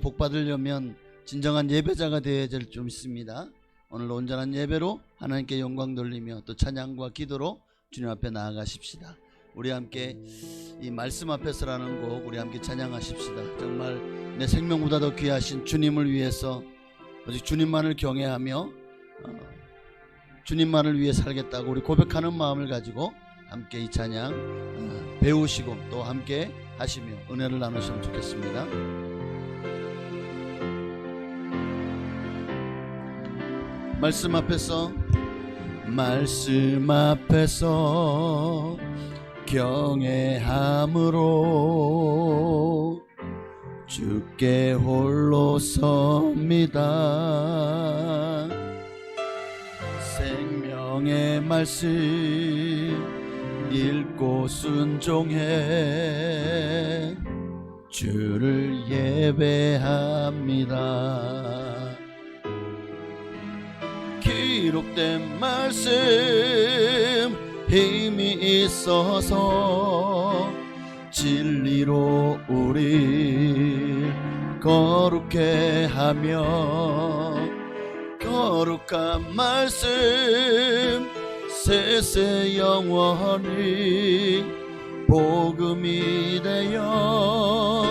복 받으려면 진정한 예배자가 되어야 될 좀 있습니다. 오늘 온전한 예배로 하나님께 영광 돌리며 또 찬양과 기도로 주님 앞에 나아가십시다. 우리 함께 이 말씀 앞에서라는 곡 우리 함께 찬양하십시다. 정말 내 생명보다 더 귀하신 주님을 위해서 오직 주님만을 경외하며 주님만을 위해 살겠다고 우리 고백하는 마음을 가지고 함께 이 찬양 배우시고 또 함께 하시며 은혜를 나누시면 좋겠습니다. 말씀 앞에서 경외함으로 주께 홀로 섭니다. 생명의 말씀 읽고 순종해 주를 예배합니다. 기록된 말씀 힘이 있어서 진리로 우리 거룩해 하며 거룩한 말씀 세세 영원히 복음이 되어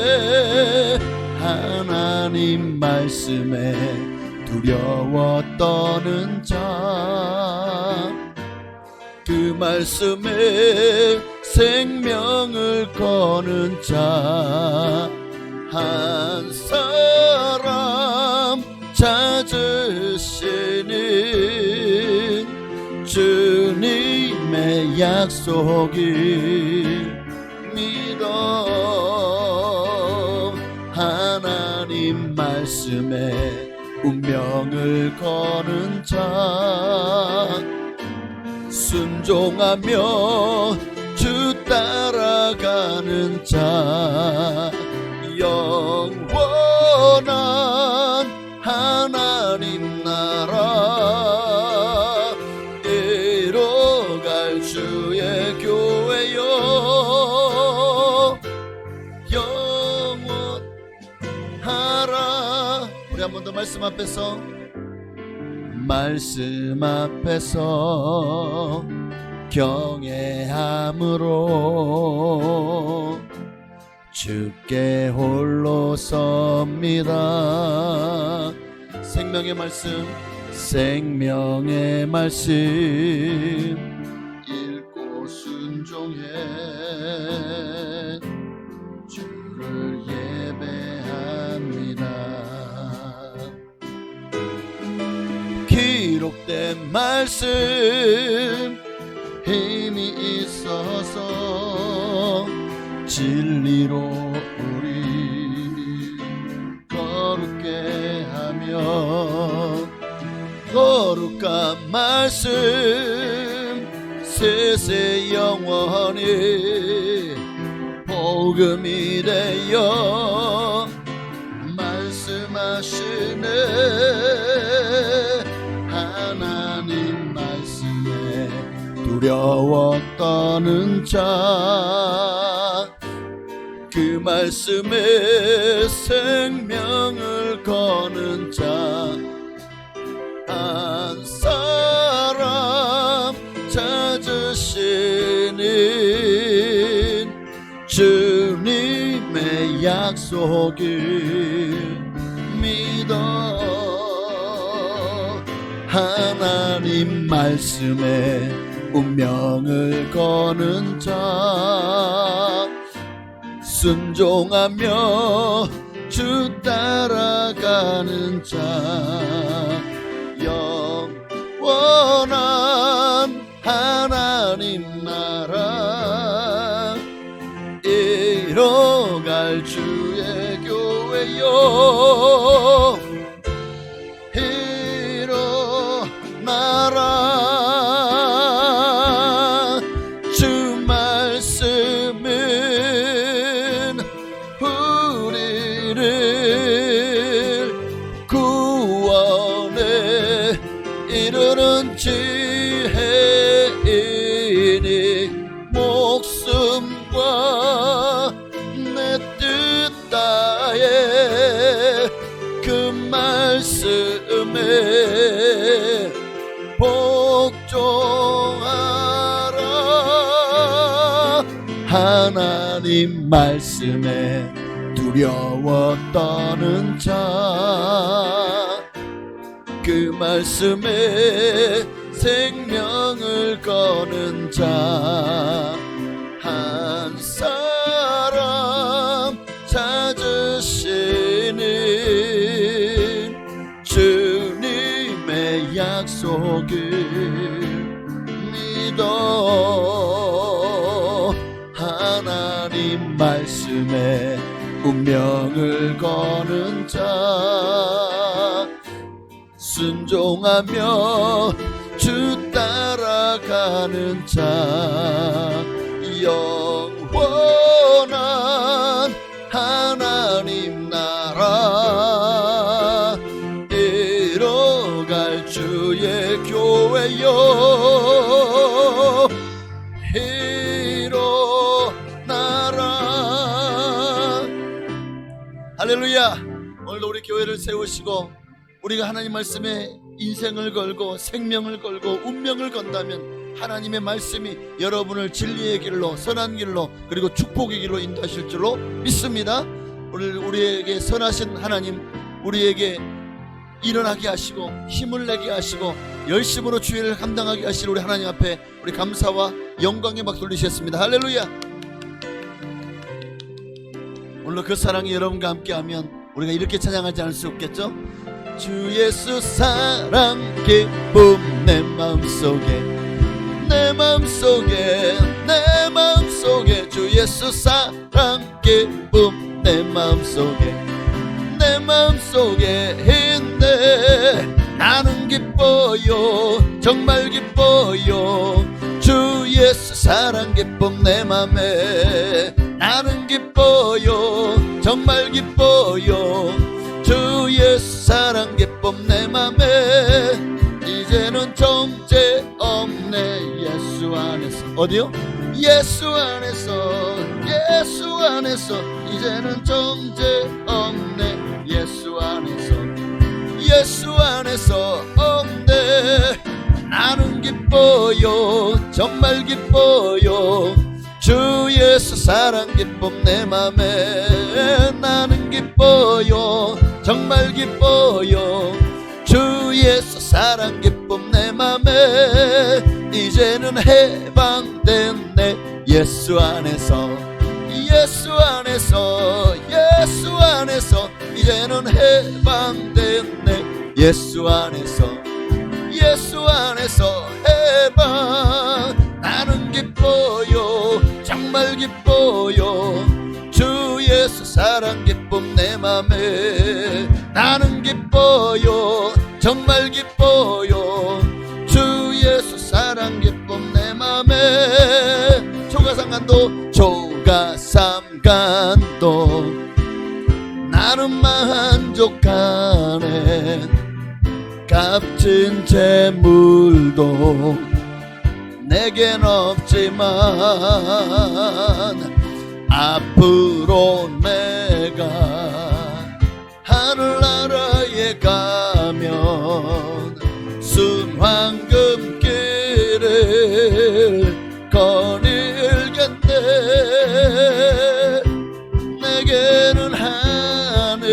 말씀하시네. 하나님 말씀에 두려워 떠는 자, 그 말씀에 생명을 거는 자 한 사람 찾으시는 주님의 약속을 믿어 하나님 말씀에 운명을 거는 자, 순종하며 주 따라가는 자, 영원한 하나님 나라 이뤄갈 주의 교회여 영원하라. 우리 한 번 더 말씀 앞에서 경외함으로 주께 홀로 섭니다. 생명의 말씀 읽고 순종해 주를 예배합니다. 기록된 말씀 힘이 있어서 진리로 우리 거룩게 하며 거룩한 말씀 세세 영원히 복음이 되어 말씀하시네. 하나님 말씀에 두려워 떠는 자, 그 말씀에 생명을 거는 자 한 사람 찾으시는 주님의 약속을 믿어 하나님 말씀에 운명을 거는 자, 순종하며 주 따라가는 자, 영원한 하나님 나라 이뤄갈 주의 교회여 일어나라. 주 말씀은 우리를 구원에 이르는 지혜이니 목숨과 복종하라. 하나님 말씀에 두려워 떠는 자, 그 말씀에 생명을 거는 자 한 사람 찾으시는 주님의 약속을 믿어. 하나님 말씀에 운명을 거는 자, 순종하며 주 따라가는 자, 영원한 하나님 나라 이뤄갈 주의 교회여 일어나라. 할렐루야. 오늘도 우리 교회를 세우시고 우리가 하나님 말씀에 인생을 걸고 생명을 걸고 운명을 건다면 하나님의 말씀이 여러분을 진리의 길로, 선한 길로, 그리고 축복의 길로 인도하실 줄로 믿습니다. 우리에게 선하신 하나님, 우리에게 일어나게 하시고 힘을 내게 하시고 열심으로 주의를 감당하게 하실 우리 하나님 앞에 우리 감사와 영광의 막 돌리셨습니다. 할렐루야. 오늘 그 사랑이 여러분과 함께하면 우리가 이렇게 찬양하지 않을 수 없겠죠? 주 예수 사랑 기쁨 내 마음속에, 내 마음속에, 내 마음속에 주 예수 사랑 기쁨 내 마음속에, 내 마음속에 있네. 나는 기뻐요, 정말 기뻐요. 주 예수 사랑 기쁨 내 맘에. 나는 기뻐요, 정말 기뻐요. 주 예수 사랑 기쁨 내 맘에. 이제는 정죄 없네 예수 안에서. 어디요? 예수 안에서, 예수 안에서. 이제는 정죄 없네 예수 안에서, 예수 안에서 없네. 나는 기뻐요, 정말 기뻐요. 주 예수 사랑 기쁨 내 맘에. 나는 기뻐요, 정말 기뻐요. 주 예수 사랑 기쁨 내 맘에. 이제는 해방됐네 예수 안에서, 예수 안에서, 예수 안에서. 이제는 해방됐네 예수 안에서, 예수 안에서 해방. 나는 기뻐요, 정말 기뻐요. 주 예수 사랑 기쁨 내 맘에. 나는 기뻐요, 정말 기뻐요. 주 예수 사랑 기쁨 내 맘에. 조가삼간도, 조가삼간도 나는 만족하네. 값진 재물도 내겐 없지만 앞으로 내가 하늘나라에 가면 순황금길을 거닐겠네. 내게는 하늘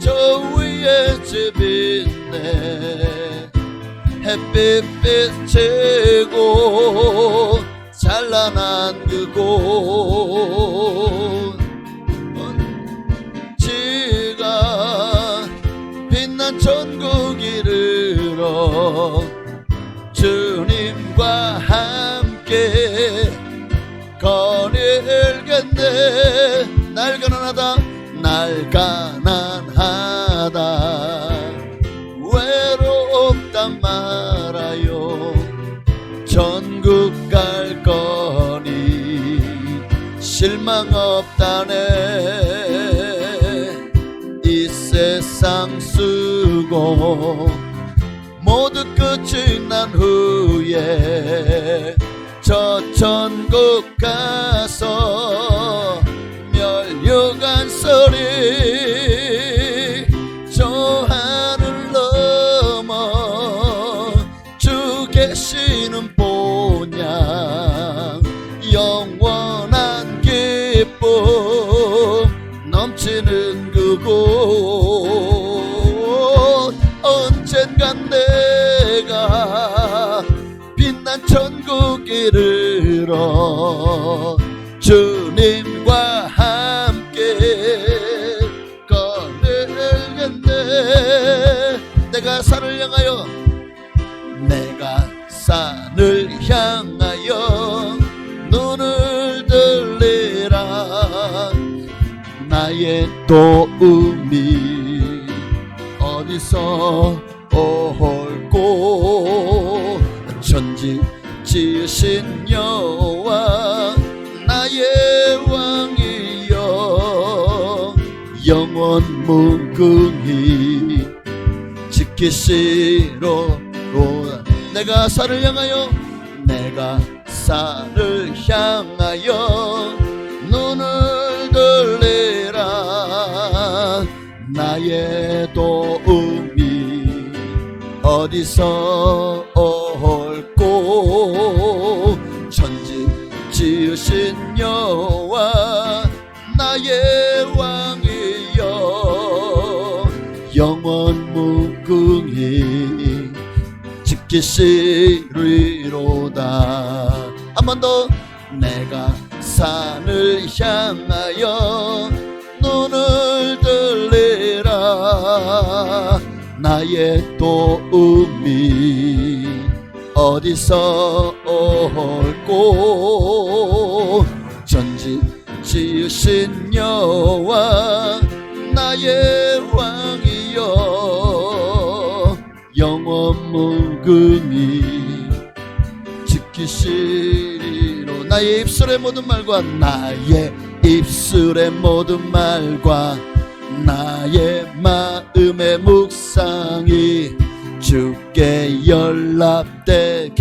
저 위에 집이 있네. 햇빛 비치고 찬란한 그곳, 지가 빛난 천국 이르러 주님과 함께 거닐겠네. 날 가난하다, 날 가난하다 외롭단 말아요. 천국 갈 거니 실망 없다네. 이 세상 수고 모두 끝이 난 후에 저 천국 가서 멸류관 소리 저 하늘 넘어 넘치는 그곳 언젠간 내가 빛난 천국 이르러 주님과 함께 걸으겠네. 내가 산을 향하여 눈을 들리라. 나의 도움이 어디서 올꼬. 천지 지으신 여호와 나의 왕이여 영원 무궁히 지키시로다. 내가 산을 향하여 눈을 들리라. 나의 도움이 어디서 올꼬. 천지 지으신 여호와 나의 왕이여 영원 무궁히 지키시리로다. 한 번 더. 내가 산을 향하여 눈을 들리라. 나의 도움이 어디서 올꼬. 천지 지으신 여호와 나의 왕이여 영원 무궁히 지키시리로. 나의 입술의 모든 말과 나의 마음의 묵상이 주께 연락되기를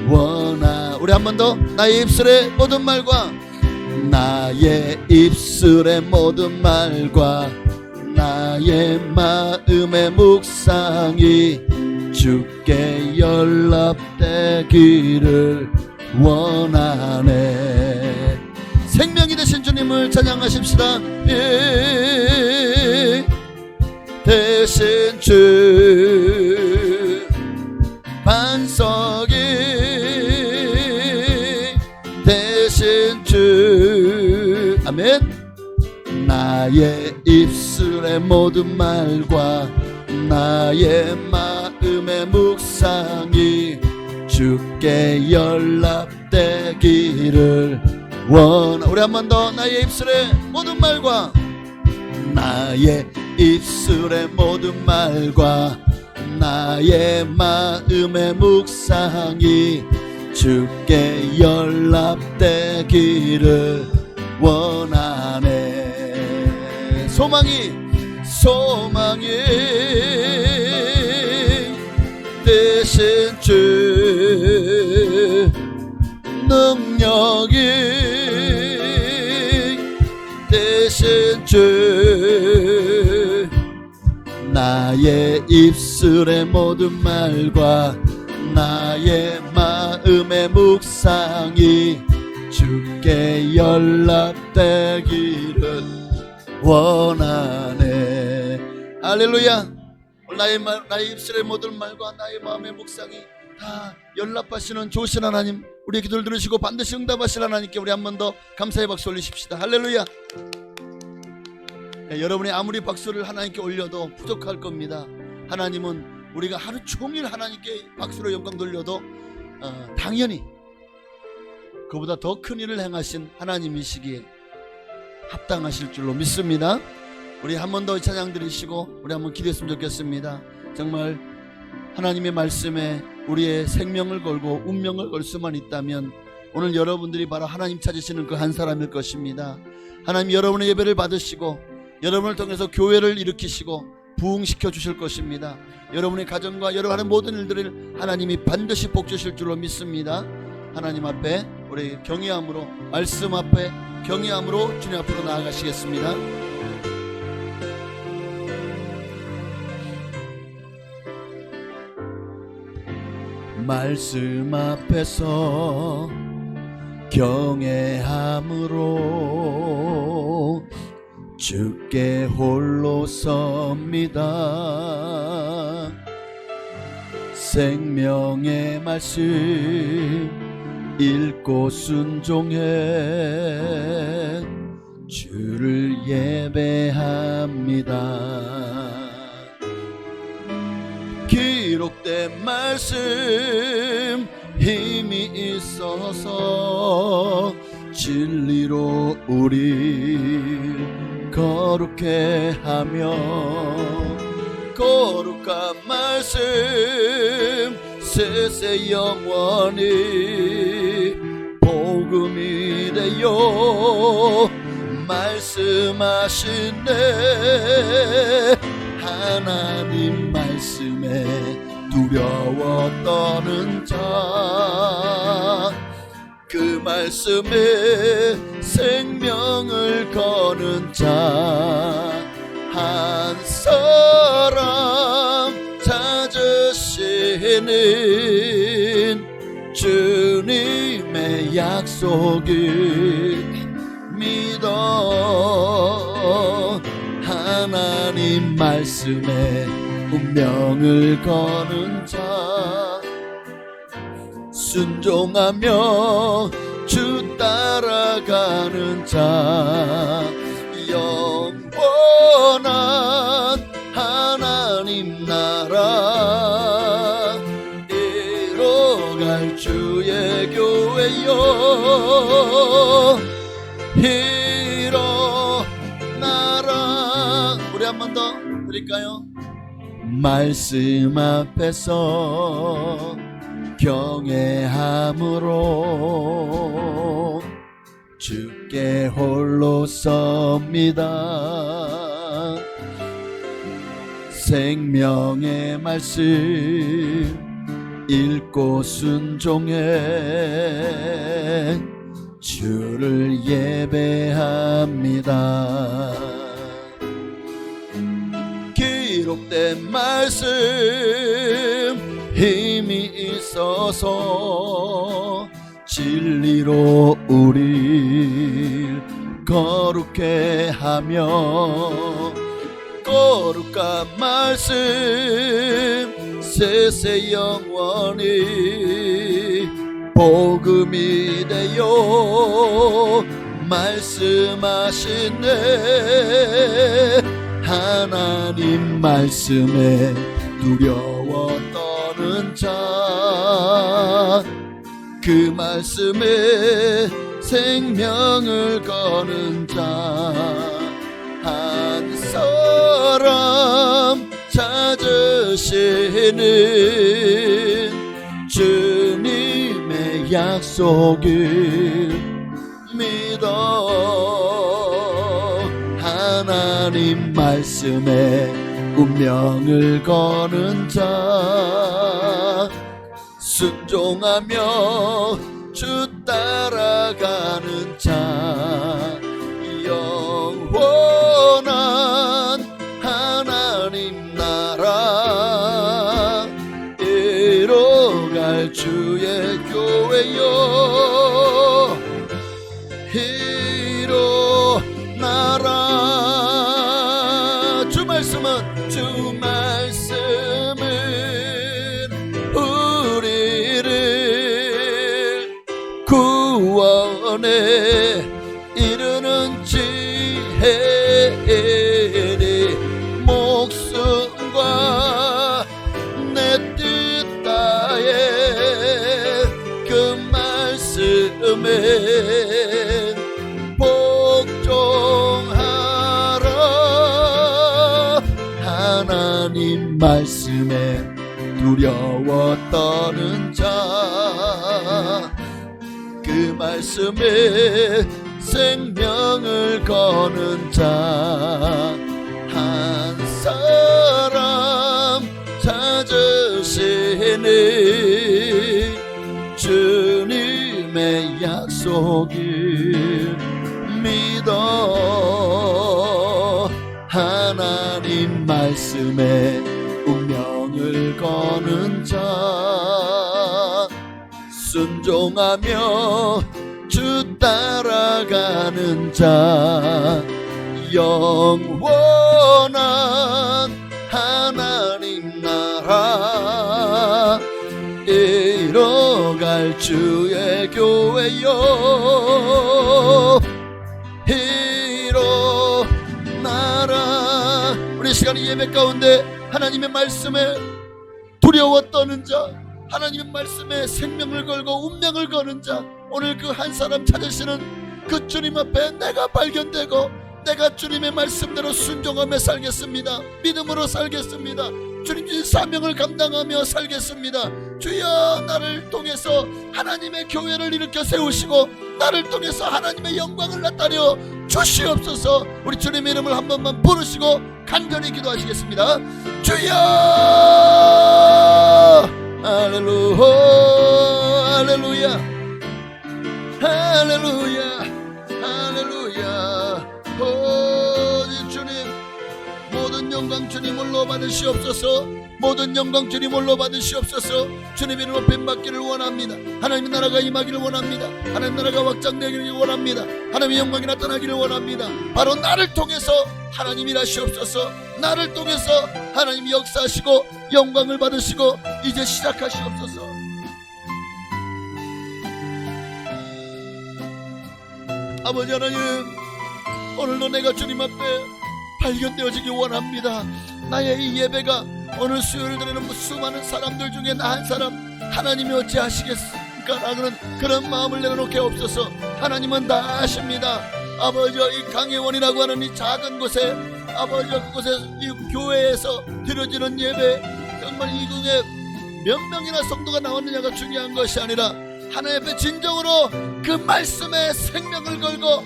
원하. 우리 한 번 더. 나의 입술의 모든 말과 나의 마음의 묵상이 주께 연락되기를 원하네. 생명이 되신 주님을 찬양하십시다. 대신 주 반석이 대신 주. 아멘. 나의 입술의 모든 말과 나의 마음의 묵상이 주께 연락되기를 원하. 우리 한 번 더. 나의 입술의 모든 말과 나의 마음의 묵상이 주께 연락되기를 원하네. 소망이 되신 주 능력이 되신 주. 나의 입술의 모든 말과 나의 마음의 묵상이 주께 연락되기를 원하네. 할렐루야. 나의 입술의 모든 말과 나의 마음의 묵상이 다 연락하시는 좋으신 하나님, 우리의 기도를 들으시고 반드시 응답하실 하나님께 우리 한 번 더 감사의 박수 올리십시다. 할렐루야. 여러분이 아무리 박수를 하나님께 올려도 부족할 겁니다. 하나님은 우리가 하루 종일 하나님께 박수로 영광 돌려도 당연히 그보다 더 큰 일을 행하신 하나님이시기에 합당하실 줄로 믿습니다. 우리 한 번 더 찬양 드리시고 우리 한번 기도했으면 좋겠습니다. 정말 하나님의 말씀에 우리의 생명을 걸고 운명을 걸 수만 있다면 오늘 여러분들이 바로 하나님 찾으시는 그 한 사람일 것입니다. 하나님 여러분의 예배를 받으시고 여러분을 통해서 교회를 일으키시고 부흥시켜 주실 것입니다. 여러분의 가정과 여러분 하는 모든 일들을 하나님이 반드시 복 주실 줄로 믿습니다. 하나님 앞에 우리 경외함으로, 말씀 앞에 경외함으로 주님 앞으로 나아가시겠습니다. 말씀 앞에서 경외함으로 주께 홀로 섭니다. 생명의 말씀 읽고 순종해 주를 예배합니다. 기록된 말씀 힘이 있어서 진리로 우리 거룩해 하며 거룩한 말씀 세세 영원히 복음이 되어 말씀하시네. 하나님 말씀에 두려워 떠는 자, 그 말씀에 생명을 거는 자 한 사람 찾으시는 주님의 약속을 믿어 하나님 말씀에 운명을 거는 자, 순종하며 주 따라가는 자, 영원한 하나님 나라 이뤄갈 주의 교회여 일어나라. 우리 한 번 더 드릴까요? 말씀 앞에서 경외함으로 주께 홀로 섭니다. 생명의 말씀 읽고 순종해 주를 예배합니다. 기록된 말씀 힘이 있어서 진리로 우리 거룩해 하며 거룩한 말씀 세세 영원히 복음이 되어 말씀하시네. 하나님 말씀에 두려워 떠는 자, 그 말씀에 생명을 거는 자 한 사람 찾으시는 주님의 약속을 믿어 하나님 말씀에 운명을 거는 자, 순종하며 주 따라가는 자, 영원한 하나님 나라 이뤄갈 주의 교회여 일어나라. 주 말씀은 우리를 구원에 이르는 지혜니 목숨과 내 뜻 다해 그 말씀에 복종하라. 하나님 말씀에 두려워 떠는 자, 그 말씀에 생명을 거는 자 한 사람 찾으시니 주님의 약속을 믿어 하나님 말씀에 운명을 거는 자, 순종하며 주 따라가는 자, 영원한 하나님 나라 이뤄갈 주의 교회여 일어나라. 우리 시간이 예배 가운데 하나님의 말씀에 두려워 떠는 자, 하나님의 말씀에 생명을 걸고 운명을 거는 자, 오늘 그 한 사람 찾으시는 그 주님 앞에 내가 발견되고 내가 주님의 말씀대로 순종하며 살겠습니다. 믿음으로 살겠습니다. 주님 주신 사명을 감당하며 살겠습니다. 주여, 나를 통해서 하나님의 교회를 일으켜 세우시고 나를 통해서 하나님의 영광을 나타내 주시옵소서. 우리 주님의 이름을 한 번만 부르시고 간절히 기도하시겠습니다. 주여, 할렐루야, 할렐루야, 할렐루야, 할렐루야. 오 주님, 모든 영광 주님 홀로 받으시옵소서. 모든 영광 주님 홀로 받으시옵소서. 주님 이름으로 뱀받기를 원합니다. 하나님의 나라가 임하기를 원합니다. 하나님의 나라가 확장되기를 원합니다. 하나님의 영광이 나타나기를 원합니다. 바로 나를 통해서 하나님 일하시옵소서. 나를 통해서 하나님 역사하시고 영광을 받으시고 이제 시작하시옵소서. 아버지 하나님, 오늘도 내가 주님 앞에 발견되어지기 원합니다. 나의 이 예배가 오늘 수요일 드리는 수많은 사람들 중에 나 한 사람 하나님이 어찌하시겠습니까? 라는 그런 마음을 내려놓게 없어서 하나님은 다 아십니다. 아버지, 이 강혜원이라고 하는 이 작은 곳에, 아버지 그곳에 이 교회에서 드려지는 예배, 정말 이 중에 몇 명이나 성도가 나왔느냐가 중요한 것이 아니라 하나님 앞에 진정으로 그 말씀에 생명을 걸고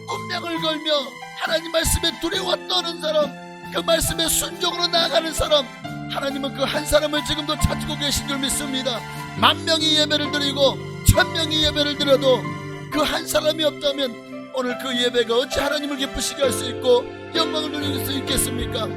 운명을 걸며 하나님 말씀에 두려워 떠는 사람, 그 말씀에 순종으로 나아가는 사람, 하나님은 그 한 사람을 지금도 찾고 계신 줄 믿습니다. 10,000명이 예배를 드리고 1,000명이 예배를 드려도 그 한 사람이 없다면 오늘 그 예배가 어찌 하나님을 기쁘시게 할 수 있고 영광을 누릴 수 있겠습니까?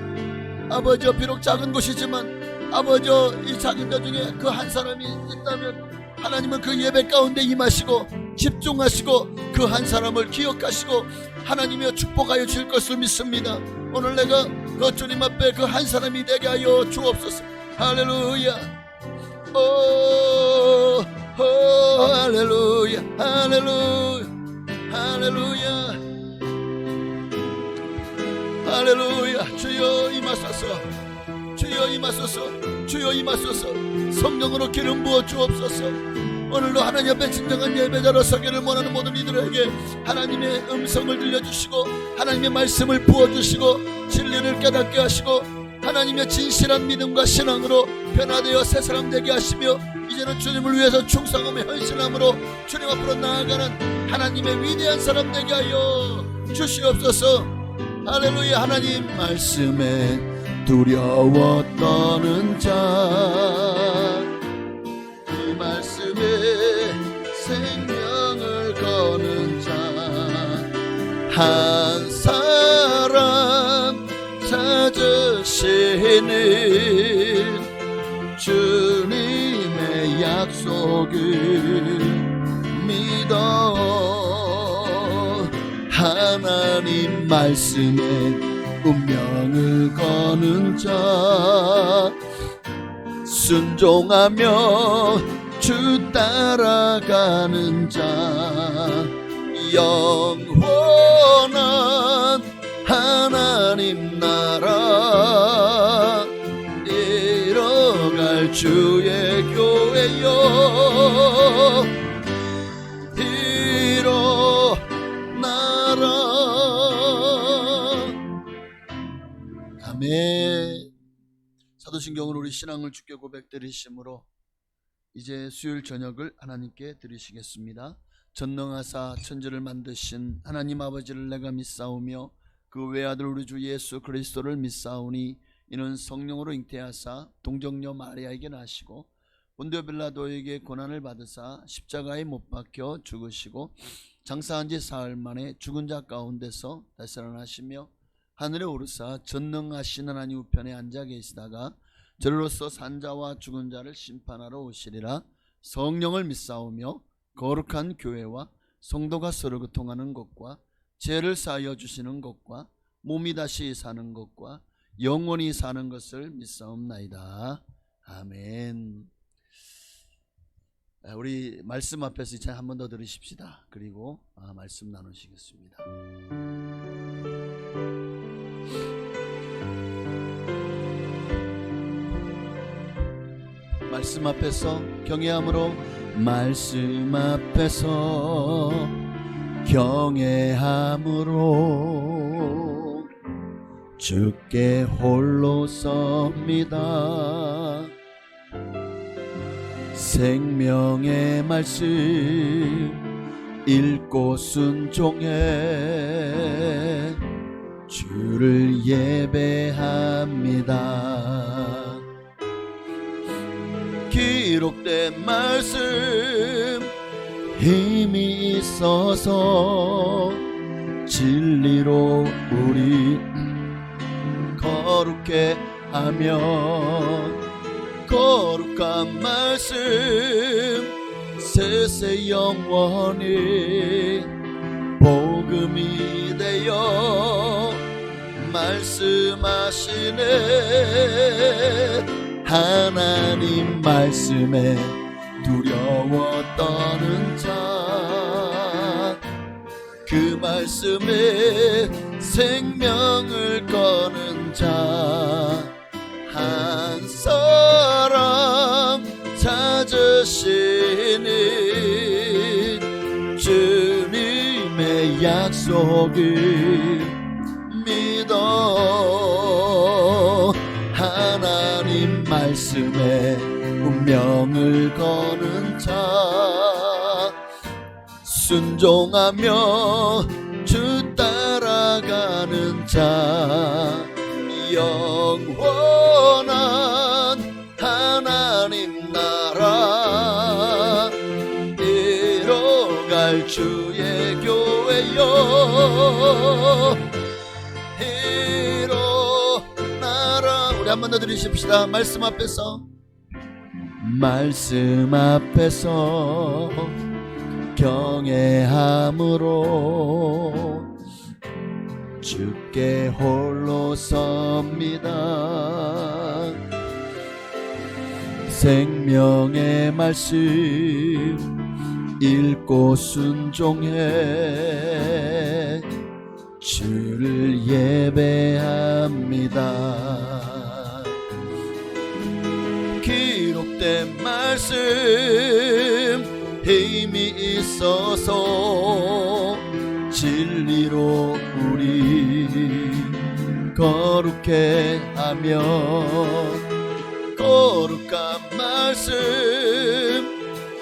아버지, 비록 작은 곳이지만 아버지, 이 작은 자 중에 그 한 사람이 있다면 하나님은 그 예배 가운데 임하시고 집중하시고 그 한 사람을 기억하시고 하나님이여 축복하여 주실 것을 믿습니다. 오늘 내가 그 주님 앞에 그 한 사람이 되게 하여 주옵소서. 할렐루야, 오, 할렐루야, 할렐루야, 할렐루야, 할렐루야. 주여 임하소서, 주여 임하소서, 주여 임하소서. 성령으로 기름 부어 주옵소서. 오늘도 하나님 앞에 진정한 예배자로 서기를 원하는 모든 이들에게 하나님의 음성을 들려주시고 하나님의 말씀을 부어주시고 진리를 깨닫게 하시고 하나님의 진실한 믿음과 신앙으로 변화되어 새 사람 되게 하시며 이제는 주님을 위해서 충성하며 헌신함으로 주님 앞으로 나아가는 하나님의 위대한 사람 되게 하여 주시옵소서. 할렐루야. 하나님 말씀에 두려워 떠는 자, 이 말씀에 생명을 거는 자, 한 사람 찾으시는 주님의 약속을 믿어 하나님 말씀에 운명을 거는 자, 순종하며 주 따라가는 자, 영원한 하나님 나라 이뤄갈 주의 교회여 일어나라. 아멘. 사도신경으로 우리 신앙을 주께 고백드리심으로 이제 수요일 저녁을 하나님께 드리시겠습니다. 전능하사 천지를 만드신 하나님 아버지를 내가 믿사오며 그 외아들 우리 주 예수 그리스도를 믿사오니 이는 성령으로 잉태하사 동정녀 마리아에게 나시고 본디오 빌라도에게 고난을 받으사 십자가에 못 박혀 죽으시고 장사한 지 사흘 만에 죽은 자 가운데서 다시 살아나시며 하늘에 오르사 전능하신 하나님 우편에 앉아 계시다가 저로서 산자와 죽은 자를 심판하러 오시리라. 성령을 믿사오며 거룩한 교회와 성도가 서로 교통하는 것과 죄를 사하여 주시는 것과 몸이 다시 사는 것과 영원히 사는 것을 믿사옵나이다. 아멘. 우리 말씀 앞에서 이제 한 번 더 들으십시다. 그리고 말씀 나누시겠습니다. 말씀 앞에서 경외함으로, 말씀 앞에서 경외함으로 주께 홀로 섭니다. 생명의 말씀 읽고 순종해 주를 예배합니다. 기록된 말씀 힘이 있어서 진리로 우리 거룩해 하며, 거룩한 말씀 세세 영원히 복음이 되어 말씀하시네. 하나님 말씀에 두려워 떠는 자, 그 말씀에 생명을 거는 자 한 사람 찾으시니, 주님의 약속을 믿어 하나님 말씀에 운명을 거는 자, 순종하며 주 따라가는 자, 영원한 하나님 나라 이뤄갈 주의 교회여 일어나라. 우리 한 번 더 들으십시다. 말씀 앞에서, 말씀 앞에서 경외함으로 주께 홀로 섭니다. 생명의 말씀 읽고 순종해 주를 예배합니다. 기록된 말씀 힘이 있어서 진리로 우리 거룩해 하며, 거룩한 말씀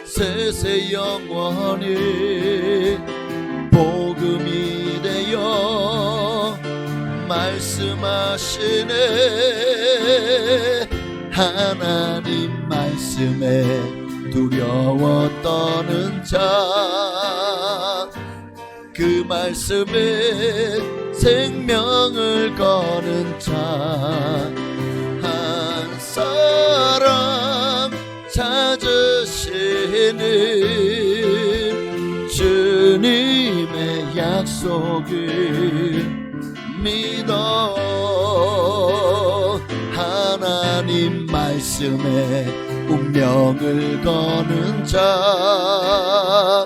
세세 영원히 복음이 되어 말씀하시네. 하나님 말씀에 두려워 떠는 자, 그 말씀에 생명을 거는 자 한 사람 찾으시는 주님의 약속을 믿어 하나님 말씀에 운명을 거는 자,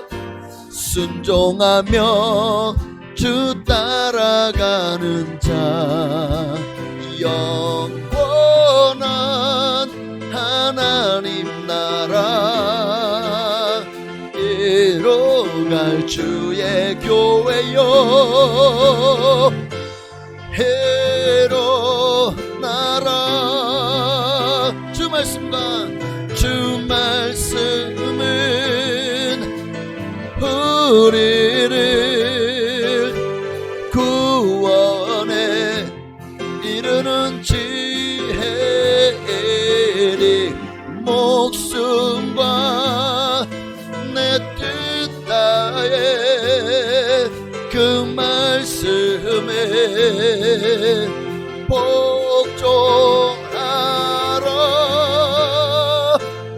순종하며 주 따라가는 자, 영원한 하나님 나라 이뤄갈 주의 교회여 일어나라. 주 말씀과 주 말씀은 우리를 구원에 이르는 지혜니, 목숨과 내 뜻 다해 그 말씀에 복종하라.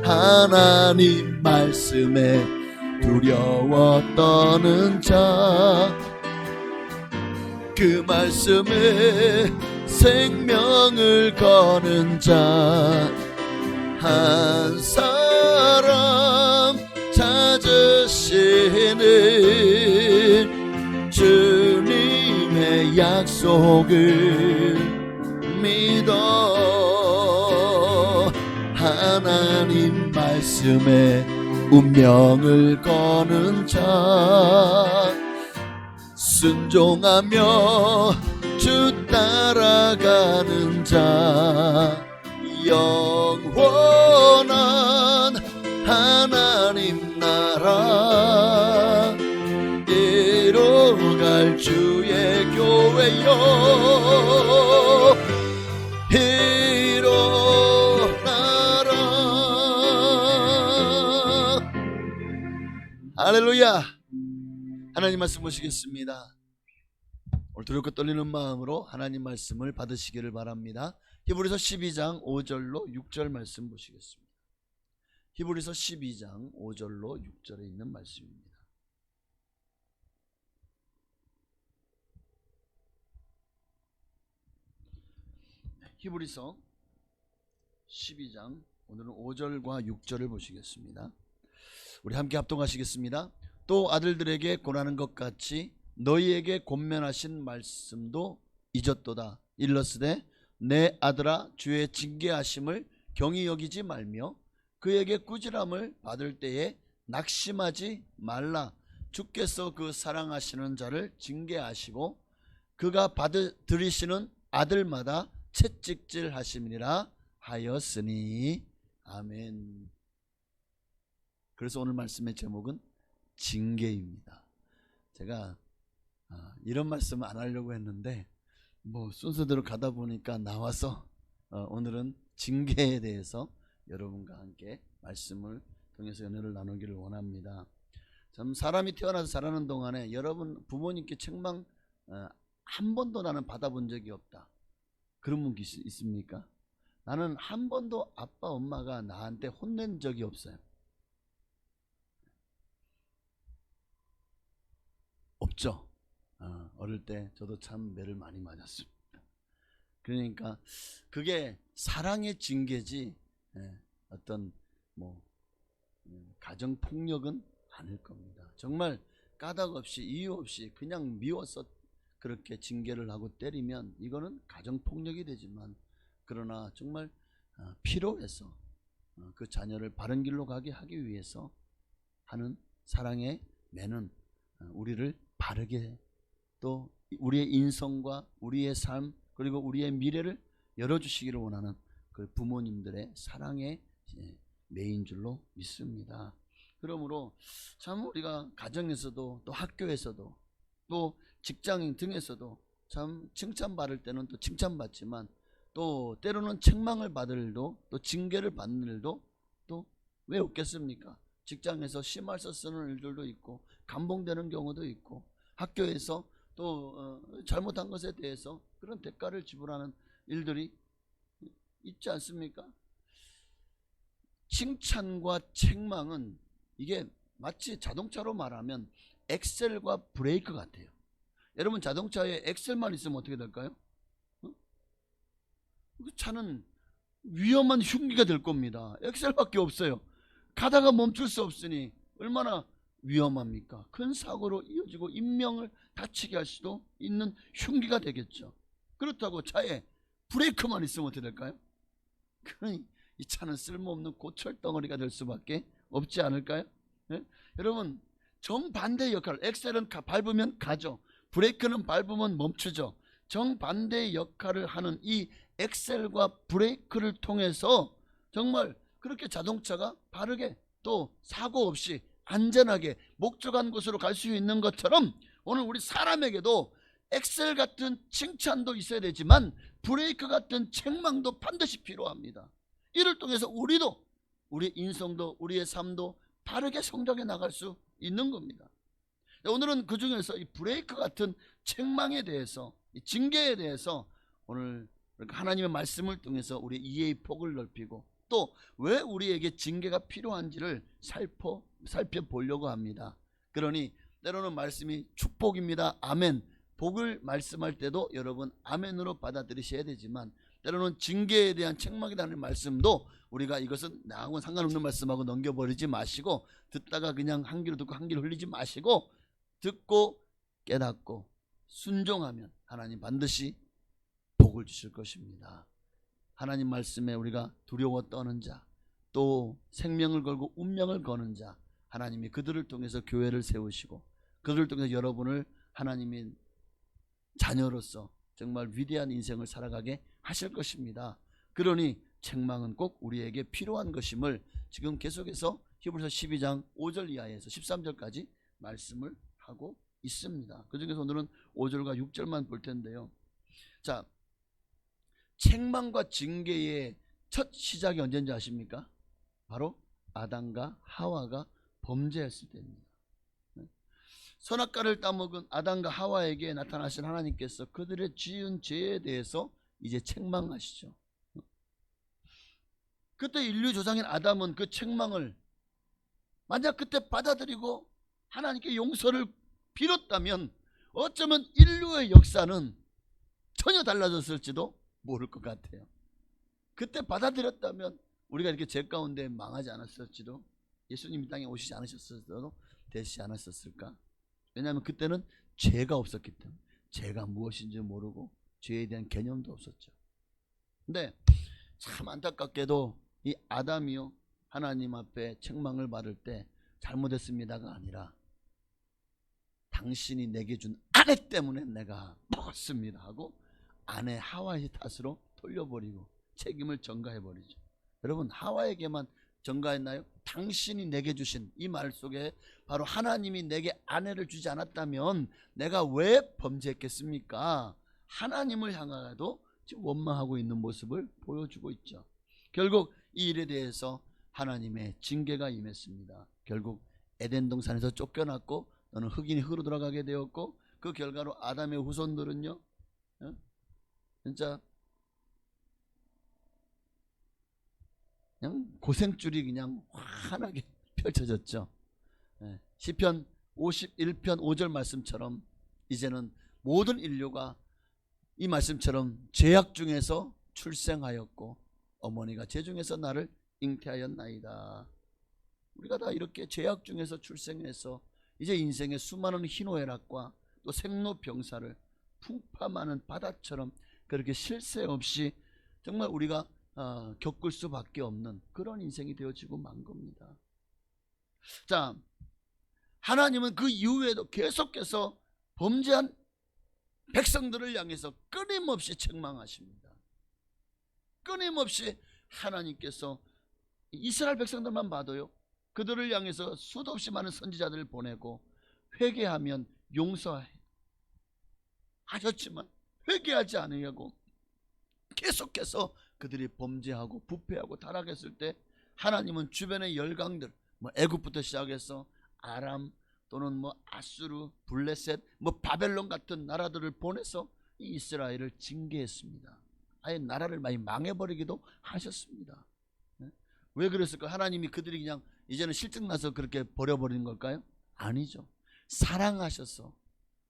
하나님 말씀에 두려워 떠는 자, 그 말씀에 생명을 거는 자 한 사람 찾으시는 주님의 약속을 믿어 하나님 말씀에 운명을 거는 자, 순종하며 주 따라가는 자, 영원한 하나님 나라 이뤄갈 주의 교회여 일어나라. 할렐루야. 하나님 말씀 보시겠습니다. 오늘 두렵고 떨리는 마음으로 하나님 말씀을 받으시기를 바랍니다. 히브리서 12장 5절로 6절 말씀 보시겠습니다. 히브리서 12장 5절로 6절에 있는 말씀입니다. 히브리서 12장 오늘은 5절과 6절을 보시겠습니다. 우리 함께 합동하시겠습니다. 또 아들들에게 권하는 것 같이 너희에게 권면하신 말씀도 잊었도다. 일러스되 내 아들아 주의 징계하심을 경히 여기지 말며 그에게 꾸지람을 받을 때에 낙심하지 말라. 주께서 그 사랑하시는 자를 징계하시고 그가 들이시는 아들마다 채찍질 하심이니라 하였으니. 아멘. 그래서 오늘 말씀의 제목은 징계입니다. 제가 이런 말씀 안 하려고 했는데 순서대로 가다 보니까 나와서 오늘은 징계에 대해서 여러분과 함께 말씀을 통해서 연애를 나누기를 원합니다. 참 사람이 태어나서 자라는 동안에 여러분 부모님께 책망 한 번도 나는 받아본 적이 없다, 그런 분 있습니까? 나는 한 번도 아빠 엄마가 나한테 혼낸 적이 없어요. 없죠. 어릴 때 저도 참 매를 많이 맞았습니다. 그러니까 그게 사랑의 징계지 어떤 가정폭력은 아닐 겁니다. 정말 까닭 없이 이유 없이 그냥 미워서 그렇게 징계를 하고 때리면 이거는 가정폭력이 되지만, 그러나 정말 필요해서 그 자녀를 바른 길로 가게 하기 위해서 하는 사랑의 매는 우리를 바르게, 또 우리의 인성과 우리의 삶 그리고 우리의 미래를 열어주시기를 원하는 그 부모님들의 사랑의 매인 줄로 믿습니다. 그러므로 참 우리가 가정에서도 또 학교에서도 또 직장인 등에서도 참 칭찬받을 때는 또 칭찬받지만 또 때로는 책망을 받을 일도 또 징계를 받는 일도 또 왜 없겠습니까? 직장에서 심할서 쓰는 일들도 있고 감봉되는 경우도 있고 학교에서 또 잘못한 것에 대해서 그런 대가를 지불하는 일들이 있지 않습니까? 칭찬과 책망은 이게 마치 자동차로 말하면 엑셀과 브레이크 같아요. 여러분 자동차에 엑셀만 있으면 어떻게 될까요? 그 차는 위험한 흉기가 될 겁니다. 엑셀밖에 없어요. 가다가 멈출 수 없으니 얼마나 위험합니까? 큰 사고로 이어지고 인명을 다치게 할 수도 있는 흉기가 되겠죠. 그렇다고 차에 브레이크만 있으면 어떻게 될까요? 그러니 이 차는 쓸모없는 고철덩어리가 될 수밖에 없지 않을까요? 네? 여러분 정반대의 역할, 엑셀은 밟으면 가죠. 브레이크는 밟으면 멈추죠. 정반대의 역할을 하는 이 엑셀과 브레이크를 통해서 정말 그렇게 자동차가 바르게 또 사고 없이 안전하게 목적한 곳으로 갈 수 있는 것처럼 오늘 우리 사람에게도 엑셀 같은 칭찬도 있어야 되지만 브레이크 같은 책망도 반드시 필요합니다. 이를 통해서 우리도 우리의 인성도 우리의 삶도 바르게 성장해 나갈 수 있는 겁니다. 오늘은 그 중에서 이 브레이크 같은 책망에 대해서, 이 징계에 대해서 오늘 하나님의 말씀을 통해서 우리 이해의 폭을 넓히고 또 왜 우리에게 징계가 필요한지를 살펴보려고 합니다. 그러니 때로는 말씀이 축복입니다. 아멘. 복을 말씀할 때도 여러분 아멘으로 받아들이셔야 되지만, 때로는 징계에 대한 책망이라는 말씀도 우리가 이것은 나하고는 상관없는 말씀하고 넘겨버리지 마시고, 듣다가 그냥 한 귀로 듣고 한 귀로 흘리지 마시고, 듣고 깨닫고 순종하면 하나님 반드시 복을 주실 것입니다. 하나님 말씀에 우리가 두려워 떠는 자, 또 생명을 걸고 운명을 거는 자, 하나님이 그들을 통해서 교회를 세우시고 그들을 통해서 여러분을 하나님의 자녀로서 정말 위대한 인생을 살아가게 하실 것입니다. 그러니 책망은 꼭 우리에게 필요한 것임을 지금 계속해서 히브리서 12장 5절 이하에서 13절까지 말씀을 하고 있습니다. 그 중에서 오늘은 5절과 6절만 볼 텐데요. 자, 책망과 징계의 첫 시작이 언제인지 아십니까? 바로 아담과 하와가 범죄했을 때입니다. 선악과를 따먹은 아담과 하와에게 나타나신 하나님께서 그들의 지은 죄에 대해서 이제 책망하시죠. 그때 인류 조상인 아담은 그 책망을 만약 그때 받아들이고 하나님께 용서를 빌었다면 어쩌면 인류의 역사는 전혀 달라졌을지도 모를 것 같아요. 그때 받아들였다면 우리가 이렇게 죄 가운데 망하지 않았을지도, 예수님이 땅에 오시지 않으셨어도 되지 않았었을까? 왜냐하면 그때는 죄가 없었기 때문에, 죄가 무엇인지 모르고 죄에 대한 개념도 없었죠. 근데 참 안타깝게도 이 아담이요, 하나님 앞에 책망을 받을 때 잘못했습니다가 아니라 당신이 내게 준 아내 때문에 내가 먹었습니다 하고 아내 하와의 탓으로 돌려버리고 책임을 전가해버리죠. 여러분, 하와에게만 전가했나요? 당신이 내게 주신 이 말 속에 바로 하나님이 내게 아내를 주지 않았다면 내가 왜 범죄했겠습니까? 하나님을 향하여도 지금 원망하고 있는 모습을 보여주고 있죠. 결국 이 일에 대해서 하나님의 징계가 임했습니다. 결국 에덴 동산에서 쫓겨났고 너는 흑인이 흑으로 돌아가게 되었고, 그 결과로 아담의 후손들은요, 진짜 그냥 고생줄이 그냥 환하게 펼쳐졌죠. 시편 51편 5절 말씀처럼 이제는 모든 인류가 이 말씀처럼 죄악 중에서 출생하였고 어머니가 죄 중에서 나를 잉태하였나이다. 우리가 다 이렇게 죄악 중에서 출생해서 이제 인생의 수많은 희노애락과 또 생로병사를 풍파많은 바다처럼 그렇게 쉴 새 없이 정말 우리가 겪을 수밖에 없는 그런 인생이 되어지고 만 겁니다. 자, 하나님은 그 이후에도 계속해서 범죄한 백성들을 향해서 끊임없이 책망하십니다. 끊임없이 하나님께서 이스라엘 백성들만 봐도요, 그들을 향해서 수도 없이 많은 선지자들을 보내고 회개하면 용서하셨지만 회개하지 않으려고 계속해서 그들이 범죄하고 부패하고 타락했을 때 하나님은 주변의 열강들, 애굽부터 시작해서 아람 또는 아수르, 블레셋, 바벨론 같은 나라들을 보내서 이 이스라엘을 징계했습니다. 아예 나라를 많이 망해버리기도 하셨습니다. 왜 그랬을까? 하나님이 그들이 그냥 이제는 실증나서 그렇게 버려버리는 걸까요? 아니죠. 사랑하셔서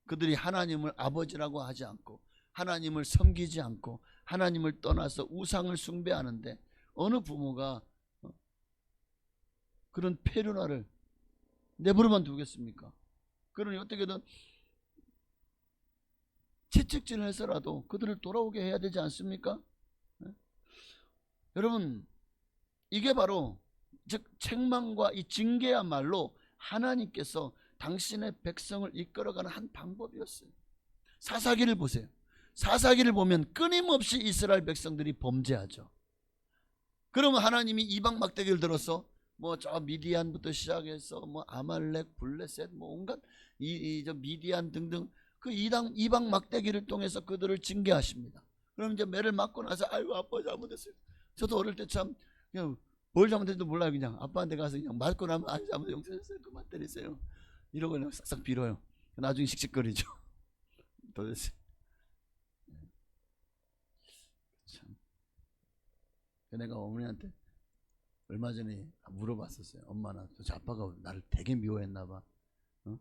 그들이 하나님을 아버지라고 하지 않고 하나님을 섬기지 않고 하나님을 떠나서 우상을 숭배하는데 어느 부모가 그런 페르나를 내버려만 두겠습니까? 그러니 어떻게든 채찍질을 해서라도 그들을 돌아오게 해야 되지 않습니까? 여러분, 이게 바로 즉 책망과 이 징계야말로 하나님께서 당신의 백성을 이끌어가는 한 방법이었어요. 사사기를 보세요. 사사기를 보면 끊임없이 이스라엘 백성들이 범죄하죠. 그러면 하나님이 이방 막대기를 들어서 저 미디안부터 시작해서 아말렉, 블레셋, 온갖 저 미디안 등등 그 이방 막대기를 통해서 그들을 징계하십니다. 그럼 이제 매를 맞고 나서 아이고 아빠 잘못했어요. 저도 어릴 때 참 그냥 뭘 잘못했는지도 몰라요. 그냥 아빠한테 가서 그냥 맞고 나면 아이 잘못 용서했어요. 그만 때리세요. 이러고 그냥 싹싹 빌어요. 나중에 씩씩거리죠. 도대체 참. 내가 어머니한테 얼마 전에 물어봤었어요. 엄마나 도대체 아빠가 나를 되게 미워했나 봐. 어?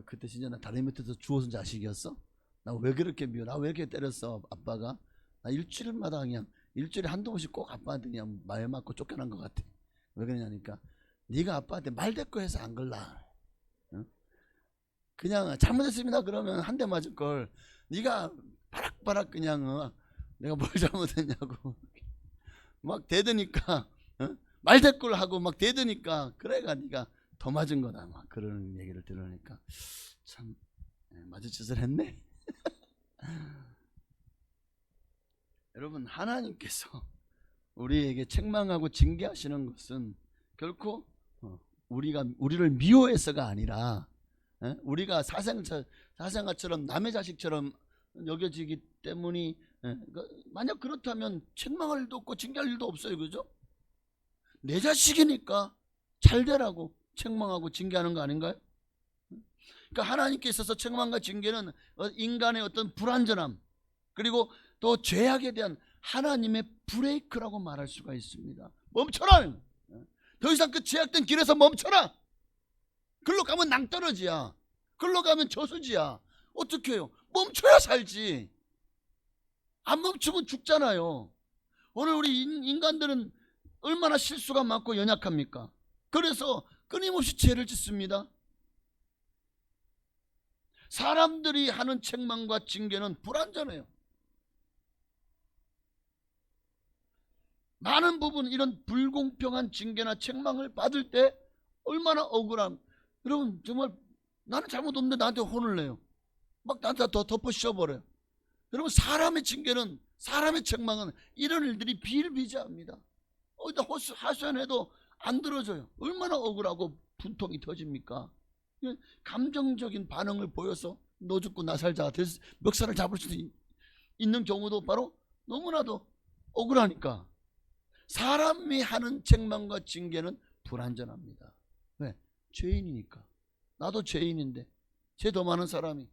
그때 진짜 나 다리 밑에서 주워준 자식이었어? 나 왜 그렇게 미워? 나 왜 이렇게 때렸어 아빠가? 나 일주일마다 그냥 일주일에 한두 번씩 꼭 아빠한테 그냥 말 맞고 쫓겨난 것 같아. 왜 그러냐니까 네가 아빠한테 말대꾸해서 안 걸라. 어? 그냥 잘못했습니다 그러면 한 대 맞을 걸 네가 바락바락 그냥 내가 뭘 잘못했냐고 막 대드니까 말대꾸를 하고 막 대드니까 그래가 네가 더 맞은 거다 막 그런 얘기를 들으니까 참 맞을 짓을 했네. 여러분 하나님께서 우리에게 책망하고 징계하시는 것은 결코 우리를 미워해서가 아니라 우리가 사생아처럼 남의 자식처럼 여겨지기 때문이 만약 그렇다면 책망할 일도 없고 징계할 일도 없어요. 그죠? 내 자식이니까 잘 되라고 책망하고 징계하는 거 아닌가요? 그러니까 하나님께 있어서 책망과 징계는 인간의 어떤 불완전함 그리고 또 죄악에 대한 하나님의 브레이크라고 말할 수가 있습니다. 멈춰라! 더 이상 그 죄악된 길에서 멈춰라! 글로 가면 낭떠러지야. 글로 가면 저수지야. 어떻게 해요? 멈춰야 살지. 안 멈추면 죽잖아요. 오늘 우리 인간들은 얼마나 실수가 많고 연약합니까? 그래서 끊임없이 죄를 짓습니다. 사람들이 하는 책망과 징계는 불완전해요. 많은 부분 이런 불공평한 징계나 책망을 받을 때 얼마나 억울함. 여러분 정말 나는 잘못 없는데 나한테 혼을 내요. 막 나한테 더 덮어 씌워버려요. 여러분 사람의 징계는 사람의 책망은 이런 일들이 비일비재합니다. 어디다 하소연해도 안 들어줘요. 얼마나 억울하고 분통이 터집니까? 감정적인 반응을 보여서 너 죽고 나 살자 멱살을 잡을 수도 있는 경우도 바로 너무나도 억울하니까 사람이 하는 책망과 징계는 불완전합니다. 왜? 죄인이니까. 나도 죄인인데 죄 더 많은 사람이.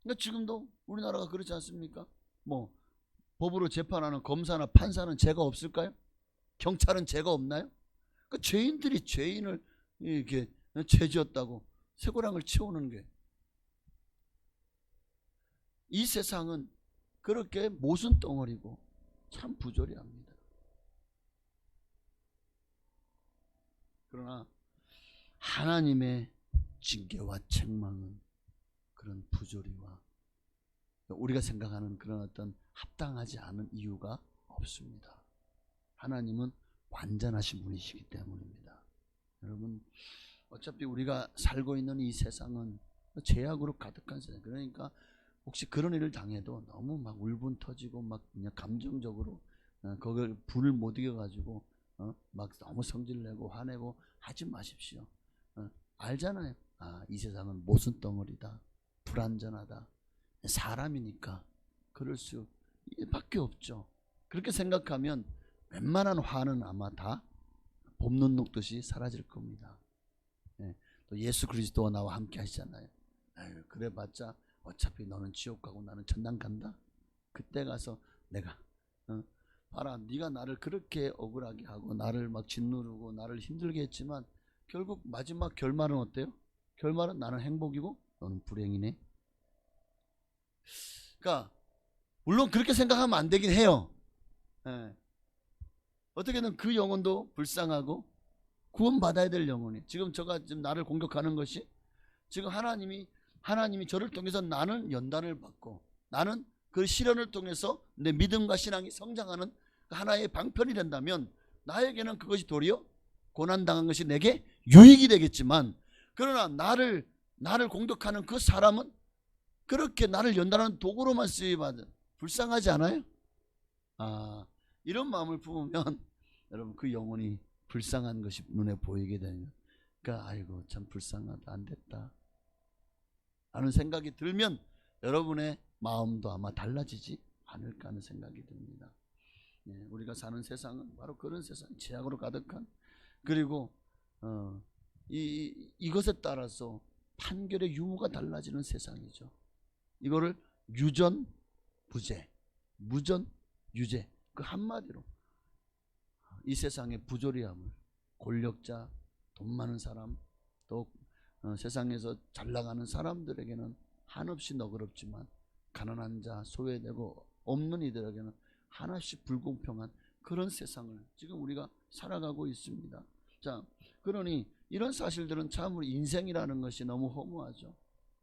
그러니까 지금도 우리나라가 그렇지 않습니까? 뭐 법으로 재판하는 검사나 판사는 죄가 없을까요? 경찰은 죄가 없나요? 그 죄인들이 죄인을 이렇게 죄지었다고 쇠고랑을 치우는 게 이 세상은 그렇게 모순 덩어리고 참 부조리합니다. 그러나 하나님의 징계와 책망은 그런 부조리와 우리가 생각하는 그런 어떤 합당하지 않은 이유가 없습니다. 하나님은 완전하신 분이시기 때문입니다. 여러분 어차피 우리가 살고 있는 이 세상은 죄악으로 가득한 세상. 그러니까 혹시 그런 일을 당해도 너무 막 울분 터지고 막 그냥 감정적으로 그걸 불을 못 이겨가지고 막 너무 성질내고 화내고 하지 마십시오. 알잖아요. 이 세상은 모순 덩어리다. 불완전하다. 사람이니까 그럴 수밖에 없죠. 그렇게 생각하면 웬만한 화는 아마 다 봄눈 녹듯이 사라질 겁니다. 또 예수 그리스도와 나와 함께 하시잖아요. 그래봤자 어차피 너는 지옥 가고 나는 천당 간다. 그때 가서 내가 봐라 네가 나를 그렇게 억울하게 하고 나를 막 짓누르고 나를 힘들게 했지만 결국 마지막 결말은 어때요? 결말은 나는 행복이고 너는 불행이네. 그러니까 물론 그렇게 생각하면 안 되긴 해요. 어떻게든 그 영혼도 불쌍하고 구원받아야 될 영혼이 지금 나를 공격하는 것이 지금 하나님이 저를 통해서 나는 연단을 받고 나는 그 시련을 통해서 내 믿음과 신앙이 성장하는 하나의 방편이 된다면 나에게는 그것이 도리어 고난당한 것이 내게 유익이 되겠지만 그러나 나를 공격하는 그 사람은 그렇게 나를 연단하는 도구로만 쓰여받은 불쌍하지 않아요? 이런 마음을 품으면 여러분 그 영혼이 불쌍한 것이 눈에 보이게 되면 그러니까 아이고 참 불쌍하다 안 됐다 하는 생각이 들면 여러분의 마음도 아마 달라지지 않을까 하는 생각이 듭니다. 우리가 사는 세상은 바로 그런 세상, 죄악으로 가득한 그리고 이것에 따라서 판결의 유무가 달라지는 세상이죠. 이거를 유전부재, 무전유죄 그 한마디로 이 세상의 부조리함을, 권력자, 돈 많은 사람, 또 세상에서 잘 나가는 사람들에게는 한없이 너그럽지만 가난한 자, 소외되고 없는 이들에게는 한없이 불공평한 그런 세상을 지금 우리가 살아가고 있습니다. 자, 그러니 이런 사실들은 참으로 인생이라는 것이 너무 허무하죠.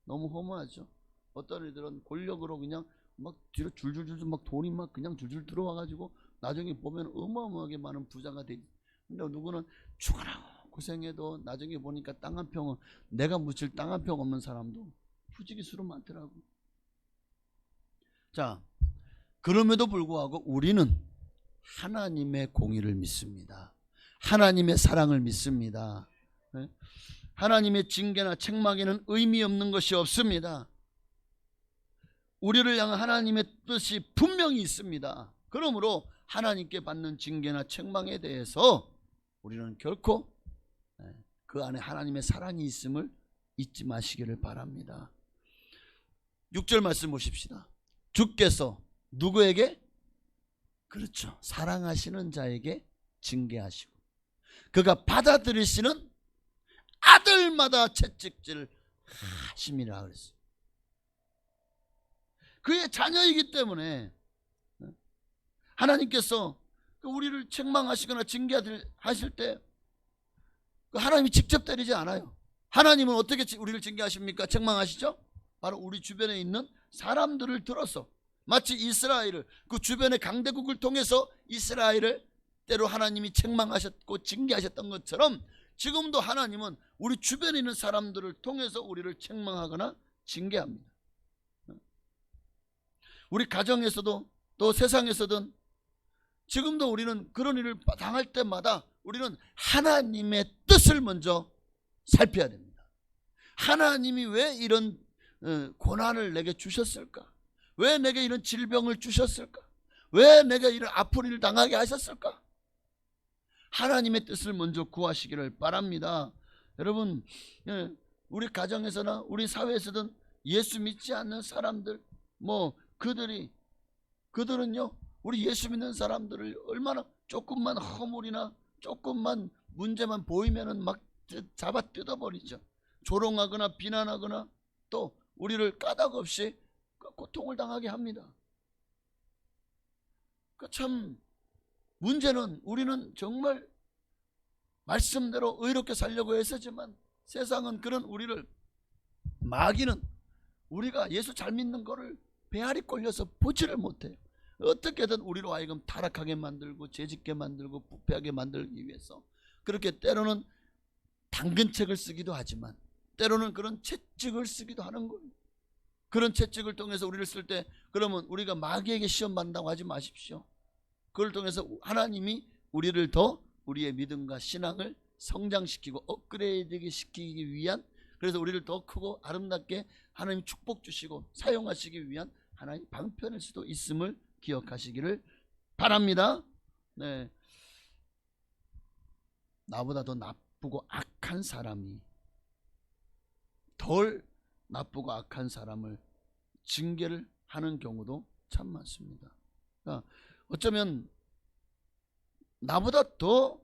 너무 허무하죠. 어떤 이들은 권력으로 그냥 막 뒤로 줄줄줄 막 돈이 막 그냥 줄줄 들어와가지고 나중에 보면 어마어마하게 많은 부자가 돼. 근데 누구는 죽어라 고생해도 나중에 보니까 땅 한 평은 내가 묻힐 땅 한 평 없는 사람도 부지기수로 많더라고. 자, 그럼에도 불구하고 우리는 하나님의 공의를 믿습니다. 하나님의 사랑을 믿습니다. 하나님의 징계나 책망에는 의미 없는 것이 없습니다. 우리를 향한 하나님의 뜻이 분명히 있습니다. 그러므로 하나님께 받는 징계나 책망에 대해서 우리는 결코 그 안에 하나님의 사랑이 있음을 잊지 마시기를 바랍니다. 6절 말씀 보십시다. 주께서 누구에게? 그렇죠, 사랑하시는 자에게 징계하시고 그가 받아들이시는 아들마다 채찍질 하심이라 그랬어요. 그의 자녀이기 때문에 하나님께서 우리를 책망하시거나 징계하실 때 하나님이 직접 때리지 않아요. 하나님은 어떻게 우리를 징계하십니까? 책망하시죠? 바로 우리 주변에 있는 사람들을 들어서, 마치 이스라엘을, 그 주변의 강대국을 통해서 이스라엘을 때로 하나님이 책망하셨고 징계하셨던 것처럼 지금도 하나님은 우리 주변에 있는 사람들을 통해서 우리를 책망하거나 징계합니다. 우리 가정에서도 또 세상에서든 지금도 우리는 그런 일을 당할 때마다 우리는 하나님의 뜻을 먼저 살펴야 됩니다. 하나님이 왜 이런 고난을 내게 주셨을까? 왜 내게 이런 질병을 주셨을까? 왜 내가 이런 아픈 일을 당하게 하셨을까? 하나님의 뜻을 먼저 구하시기를 바랍니다. 여러분, 우리 가정에서나 우리 사회에서든 예수 믿지 않는 사람들, 그들은요, 우리 예수 믿는 사람들을 얼마나 조금만 허물이나 조금만 문제만 보이면은 막 잡아 뜯어버리죠. 조롱하거나 비난하거나 또 우리를 까닭없이 고통을 당하게 합니다. 참 문제는 우리는 정말 말씀대로 의롭게 살려고 애쓰지만 세상은 그런 우리를, 마귀는 우리가 예수 잘 믿는 거를 배알이 꼴려서 보지를 못해요. 어떻게든 우리로 하여금 타락하게 만들고 죄짓게 만들고 부패하게 만들기 위해서 그렇게 때로는 당근책을 쓰기도 하지만 때로는 그런 채찍을 쓰기도 하는 거예요. 그런 채찍을 통해서 우리를 쓸 때, 그러면 우리가 마귀에게 시험 받는다고 하지 마십시오. 그걸 통해서 하나님이 우리를 더 우리의 믿음과 신앙을 성장시키고 업그레이드 시키기 위한, 그래서 우리를 더 크고 아름답게 하나님 축복 주시고 사용하시기 위한 하나님 방편일 수도 있음을 기억하시기를 바랍니다. 네. 나보다 더 나쁘고 악한 사람이 덜 나쁘고 악한 사람을 징계를 하는 경우도 참 많습니다. 그러니까 어쩌면 나보다 더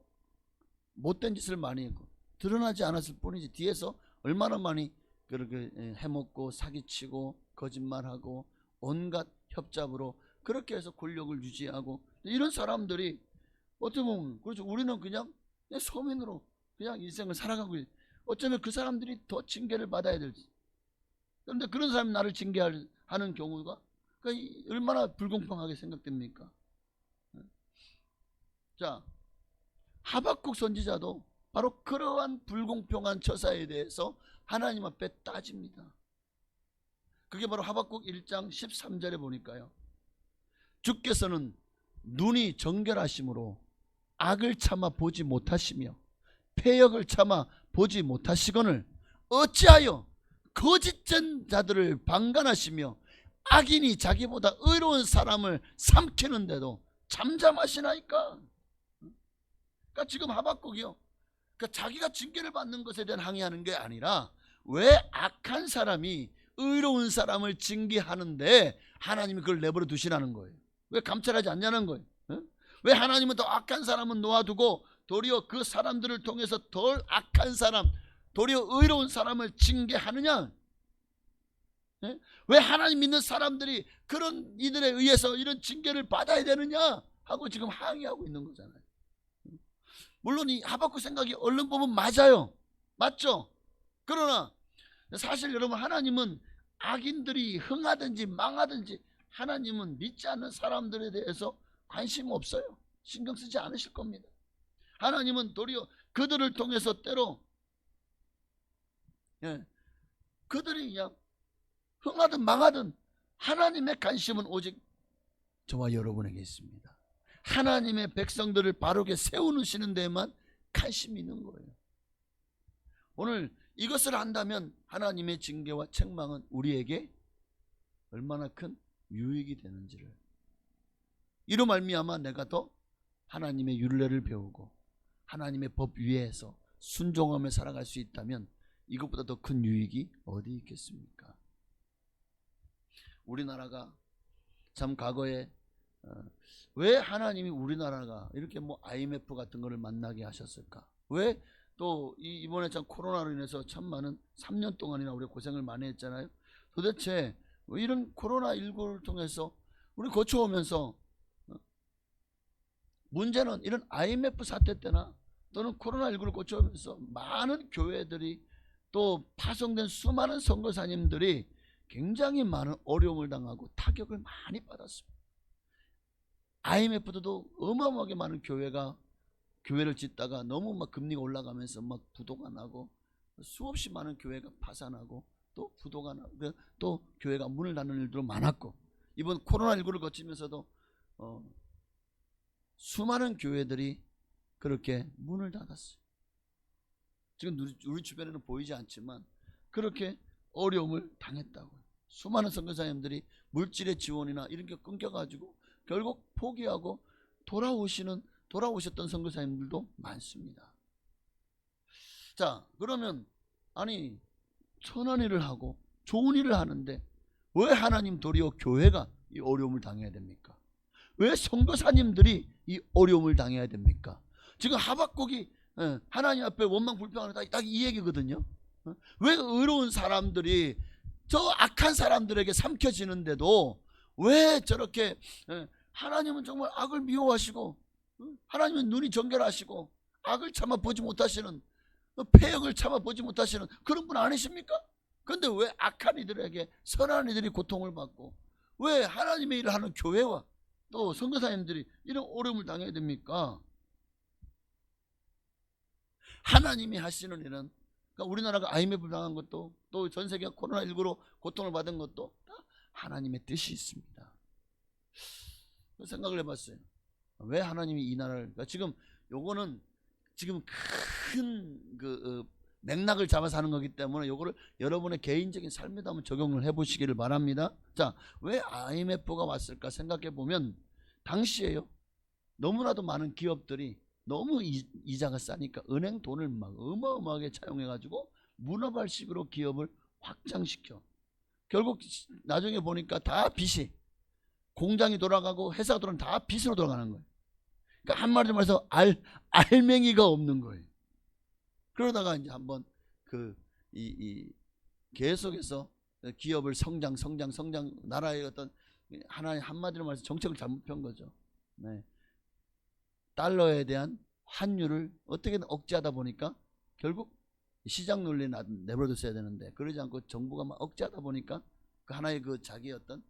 못된 짓을 많이 했고 드러나지 않았을 뿐이지 뒤에서 얼마나 많이 그렇게 해먹고 사기치고 거짓말하고 온갖 협잡으로 그렇게 해서 권력을 유지하고, 이런 사람들이 어떻게 보면 그렇죠, 우리는 그냥 서민으로 그냥 인생을 살아가고 있어요. 어쩌면 그 사람들이 더 징계를 받아야 될지. 그런데 그런 사람이 나를 징계하는 경우가 얼마나 불공평하게 생각됩니까? 자, 하박국 선지자도 바로 그러한 불공평한 처사에 대해서 하나님 앞에 따집니다. 그게 바로 하박국 1장 13절에 보니까요, 주께서는 눈이 정결하심으로 악을 참아 보지 못하시며 패역을 참아 보지 못하시거늘 어찌하여 거짓된 자들을 방관하시며 악인이 자기보다 의로운 사람을 삼키는데도 잠잠하시나이까? 그러니까 지금 하박국이요, 그러니까 자기가 징계를 받는 것에 대한 항의하는 게 아니라 왜 악한 사람이 의로운 사람을 징계하는데 하나님이 그걸 내버려 두시라는 거예요. 왜 감찰하지 않냐는 거예요. 왜 하나님은 더 악한 사람은 놓아두고 도리어 그 사람들을 통해서 덜 악한 사람, 도리어 의로운 사람을 징계하느냐? 예? 왜 하나님 믿는 사람들이 그런 이들에 의해서 이런 징계를 받아야 되느냐 하고 지금 항의하고 있는 거잖아요. 물론 이 하박국 생각이 얼른 보면 맞아요. 맞죠? 그러나 사실 여러분, 하나님은 악인들이 흥하든지 망하든지 하나님은 믿지 않는 사람들에 대해서 관심 없어요. 신경 쓰지 않으실 겁니다. 하나님은 도리어 그들을 통해서 때로 그들이 그냥 흥하든 망하든 하나님의 관심은 오직 저와 여러분에게 있습니다. 하나님의 백성들을 바르게 세우시는 데에만 관심이 있는 거예요. 오늘 이것을 안다면 하나님의 징계와 책망은 우리에게 얼마나 큰 유익이 되는지를, 이로 말미암아 내가 더 하나님의 율례를 배우고 하나님의 법 위에서 순종하며 살아갈 수 있다면 이것보다 더 큰 유익이 어디 있겠습니까? 우리나라가 참 과거에 왜 하나님이 우리나라가 이렇게 뭐 IMF 같은 거를 만나게 하셨을까? 왜 또 이번에 참 코로나로 인해서 참 많은 3년 동안이나 우리가 고생을 많이 했잖아요. 도대체 이런 코로나19를 통해서 우리 거쳐오면서 문제는 이런 IMF 사태 때나 또는 코로나19를 거쳐오면서 많은 교회들이 또 파송된 수많은 선교사님들이 굉장히 많은 어려움을 당하고 타격을 많이 받았습니다. IMF도 어마어마하게 많은 교회를 짓다가 너무 막 금리가 올라가면서 막 부도가 나고 수없이 많은 교회가 파산하고 또 부도가 나고 또 교회가 문을 닫는 일도 많았고, 이번 코로나19를 거치면서도 수많은 교회들이 그렇게 문을 닫았어요. 지금 우리 주변에는 보이지 않지만 그렇게 어려움을 당했다고요. 수많은 선교사님들이 물질의 지원이나 이런 게 끊겨가지고 결국 포기하고 돌아오셨던 선교사님들도 많습니다. 자, 그러면 아니 선한 일을 하고 좋은 일을 하는데 왜 하나님 도리어 교회가 이 어려움을 당해야 됩니까? 왜 선교사님들이 이 어려움을 당해야 됩니까? 지금 하박국이 하나님 앞에 원망 불평하는 딱 이 얘기거든요. 왜 의로운 사람들이 저 악한 사람들에게 삼켜지는데도 왜 저렇게 하나님은 정말 악을 미워하시고 하나님은 눈이 정결하시고 악을 참아 보지 못하시는, 폐역을 참아 보지 못하시는 그런 분 아니십니까? 그런데 왜 악한 이들에게 선한 이들이 고통을 받고 왜 하나님의 일을 하는 교회와 또 선교사님들이 이런 어려움을 당해야 됩니까? 하나님이 하시는 일은, 그러니까 우리나라가 IMF 당한 것도 또 전 세계가 코로나19로 고통을 받은 것도 다 하나님의 뜻이 있습니다. 생각을 해봤어요. 왜 하나님이 이 나라를, 그러니까 지금 요거는 지금 큰 맥락을 잡아서 하는 거기 때문에 요거를 여러분의 개인적인 삶에다 한번 적용을 해보시기를 바랍니다. 자, 왜 IMF가 왔을까 생각해 보면 당시에요, 너무나도 많은 기업들이 너무 이자가 싸니까 은행 돈을 막 어마어마하게 차용해 가지고 문어발식으로 기업을 확장시켜 결국 나중에 보니까 다 빚이, 공장이 돌아가고 회사가 돌아가면 다 빚으로 돌아가는 거예요. 그러니까 한마디로 말해서 알맹이가 없는 거예요. 그러다가 이제 한번 계속해서 기업을 성장 나라의 어떤 하나의 한마디로 말해서 정책을 잘못 편 거죠. 네. 달러에 대한 환율을 어떻게든 억제하다 보니까 결국 시장 논리에 내버려뒀어야 되는데 그러지 않고 정부가 막 억제하다 보니까 그 하나의 자기 어떤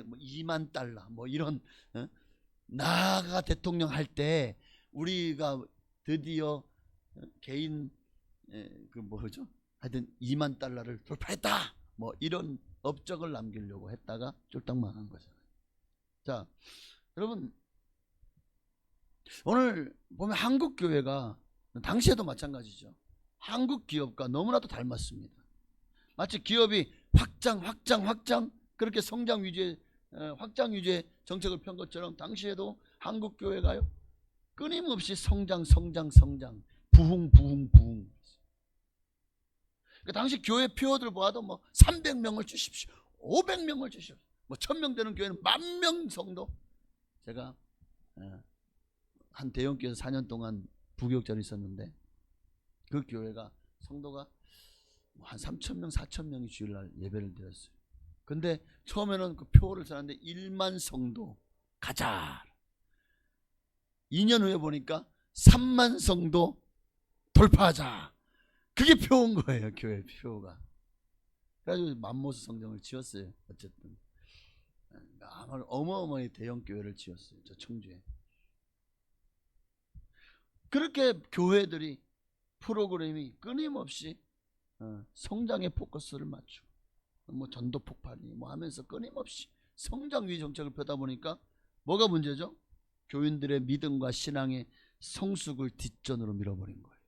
뭐 2만 달러 뭐 이런 나아가 대통령 할 때 우리가 드디어 개인 뭐죠? 하여튼 2만 달러를 돌파했다 뭐 이런 업적을 남기려고 했다가 쫄딱 망한 거잖아요. 자, 여러분, 오늘 보면 한국 교회가 당시에도 마찬가지죠. 한국 기업과 너무나도 닮았습니다. 마치 기업이 확장 그렇게 성장 위주의 확장 위주의 정책을 편 것처럼 당시에도 한국 교회가요 끊임없이 성장 부흥. 그러니까 당시 교회 표어들 보아도 뭐 300명을 주십시오, 500명을 주십시오, 뭐 1000명 되는 교회는 10,000명 성도. 제가 한 대형교회에서 4년 동안 부교육자로 있었는데 그 교회가 성도가 한 3,000명 4,000명이 주일날 예배를 드렸어요. 근데 처음에는 그 표를 써놨는데 1만 성도 가자. 2년 후에 보니까 3만 성도 돌파하자. 그게 표인 거예요. 교회 표가. 그래가지고 맘모스 성경을 지었어요. 어쨌든 어마어마하게 대형 교회를 지었어요. 저 청주에. 그렇게 교회들이 프로그램이 끊임없이 성장의 포커스를 맞추고 뭐 전도 폭발이 뭐 하면서 끊임없이 성장 위의 정책을 펴다 보니까 뭐가 문제죠? 교인들의 믿음과 신앙의 성숙을 뒷전으로 밀어버린 거예요.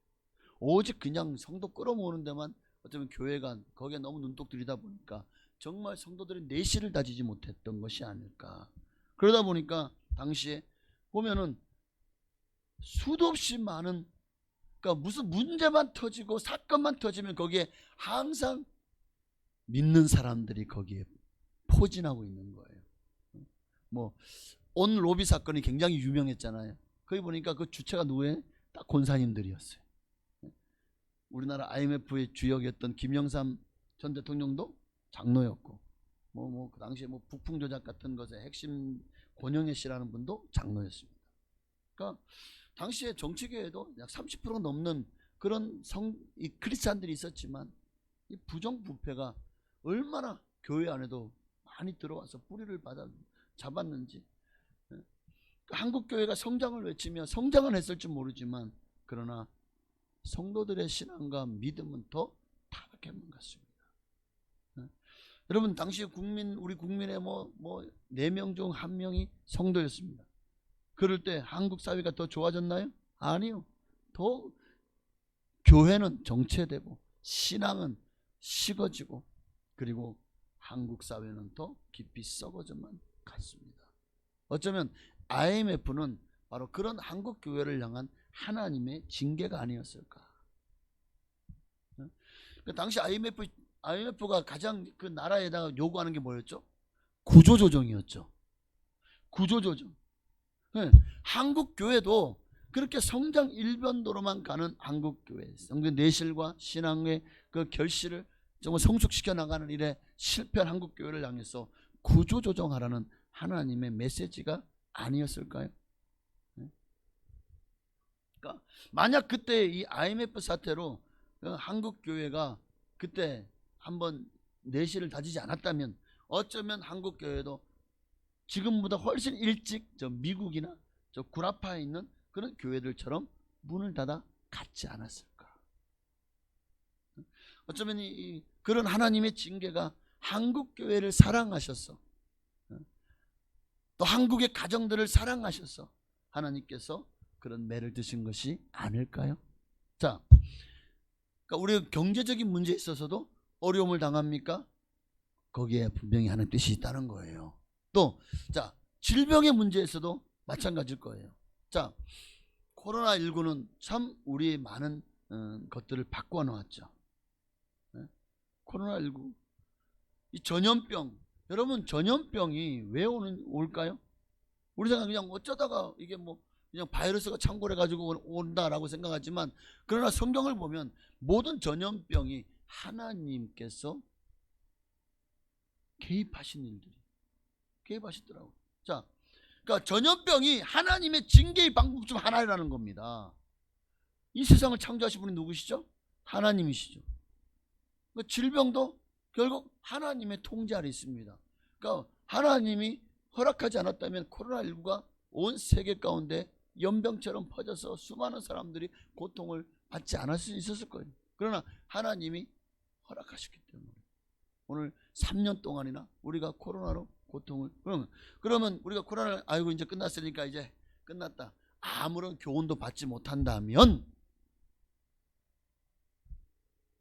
오직 그냥 성도 끌어모으는 데만 어쩌면 교회가 거기에 너무 눈독 들이다 보니까 정말 성도들이 내실을 다지지 못했던 것이 아닐까. 그러다 보니까 당시에 보면은 수도 없이 많은, 그러니까 무슨 문제만 터지고 사건만 터지면 거기에 항상 믿는 사람들이 거기에 포진하고 있는 거예요. 뭐 온 로비 사건이 굉장히 유명했잖아요. 거기 보니까 그 주체가 누구예요? 딱 권사님들이었어요. 우리나라 IMF의 주역이었던 김영삼 전 대통령도 장로였고, 그 당시에 뭐 북풍 조작 같은 것의 핵심 권영애 씨라는 분도 장로였습니다. 그러니까 당시에 정치계에도 약 30% 넘는 그런 이 크리스찬들이 있었지만 이 부정부패가 얼마나 교회 안에도 많이 들어와서 뿌리를 잡았는지. 한국 교회가 성장을 외치며 성장은 했을 줄 모르지만 그러나 성도들의 신앙과 믿음은 더 타락해만 갔습니다. 여러분 당시 우리 국민의 뭐 4명 중 1명이 성도였습니다. 그럴 때 한국 사회가 더 좋아졌나요? 아니요. 더 교회는 정체되고 신앙은 식어지고 그리고 한국 사회는 더 깊이 썩어져만 갔습니다. 어쩌면 IMF는 바로 그런 한국 교회를 향한 하나님의 징계가 아니었을까. 당시 IMF가 가장 그 나라에다가 요구하는 게 뭐였죠? 구조조정이었죠. 구조조정. 한국 교회도 그렇게 성장 일변도로만 가는 한국 교회, 성경 내실과 신앙의 그 결실을 정말 성숙시켜 나가는 일에 실패한 한국 교회를 향해서 구조조정하라는 하나님의 메시지가 아니었을까요? 그러니까 만약 그때 이 IMF 사태로 한국 교회가 그때 한번 내실을 다지지 않았다면 어쩌면 한국 교회도 지금보다 훨씬 일찍 저 미국이나 저 구라파에 있는 그런 교회들처럼 문을 닫아 갔지 않았을까. 어쩌면 그런 하나님의 징계가 한국 교회를 사랑하셔서 또 한국의 가정들을 사랑하셔서 하나님께서 그런 매를 드신 것이 아닐까요? 자, 그러니까 우리가 경제적인 문제에 있어서도 어려움을 당합니까? 거기에 분명히 하나님 뜻이 있다는 거예요. 또 자, 질병의 문제에서도 마찬가지일 거예요. 자, 코로나19는 참 우리의 많은 것들을 바꿔 놓았죠. 코로나19 이 전염병, 여러분 전염병이 왜 올까요? 우리 생각 그냥 어쩌다가 이게 뭐 그냥 바이러스가 창궐해 가지고 온다라고 생각하지만 그러나 성경을 보면 모든 전염병이 하나님께서 개입하신 일들이 개입하시더라고요. 자, 그러니까 전염병이 하나님의 징계의 방법 중 하나라는 겁니다. 이 세상을 창조하신 분이 누구시죠? 하나님이시죠. 그러니까 질병도 결국 하나님의 통제 아래 있습니다. 그러니까 하나님이 허락하지 않았다면 코로나19가 온 세계 가운데 연병처럼 퍼져서 수많은 사람들이 고통을 받지 않을 수 있었을 거예요. 그러나 하나님이 허락하셨기 때문에 오늘 3년 동안이나 우리가 코로나로 고통을, 그러면 우리가 코로나를 아이고 이제 끝났으니까 이제 끝났다, 아무런 교훈도 받지 못한다면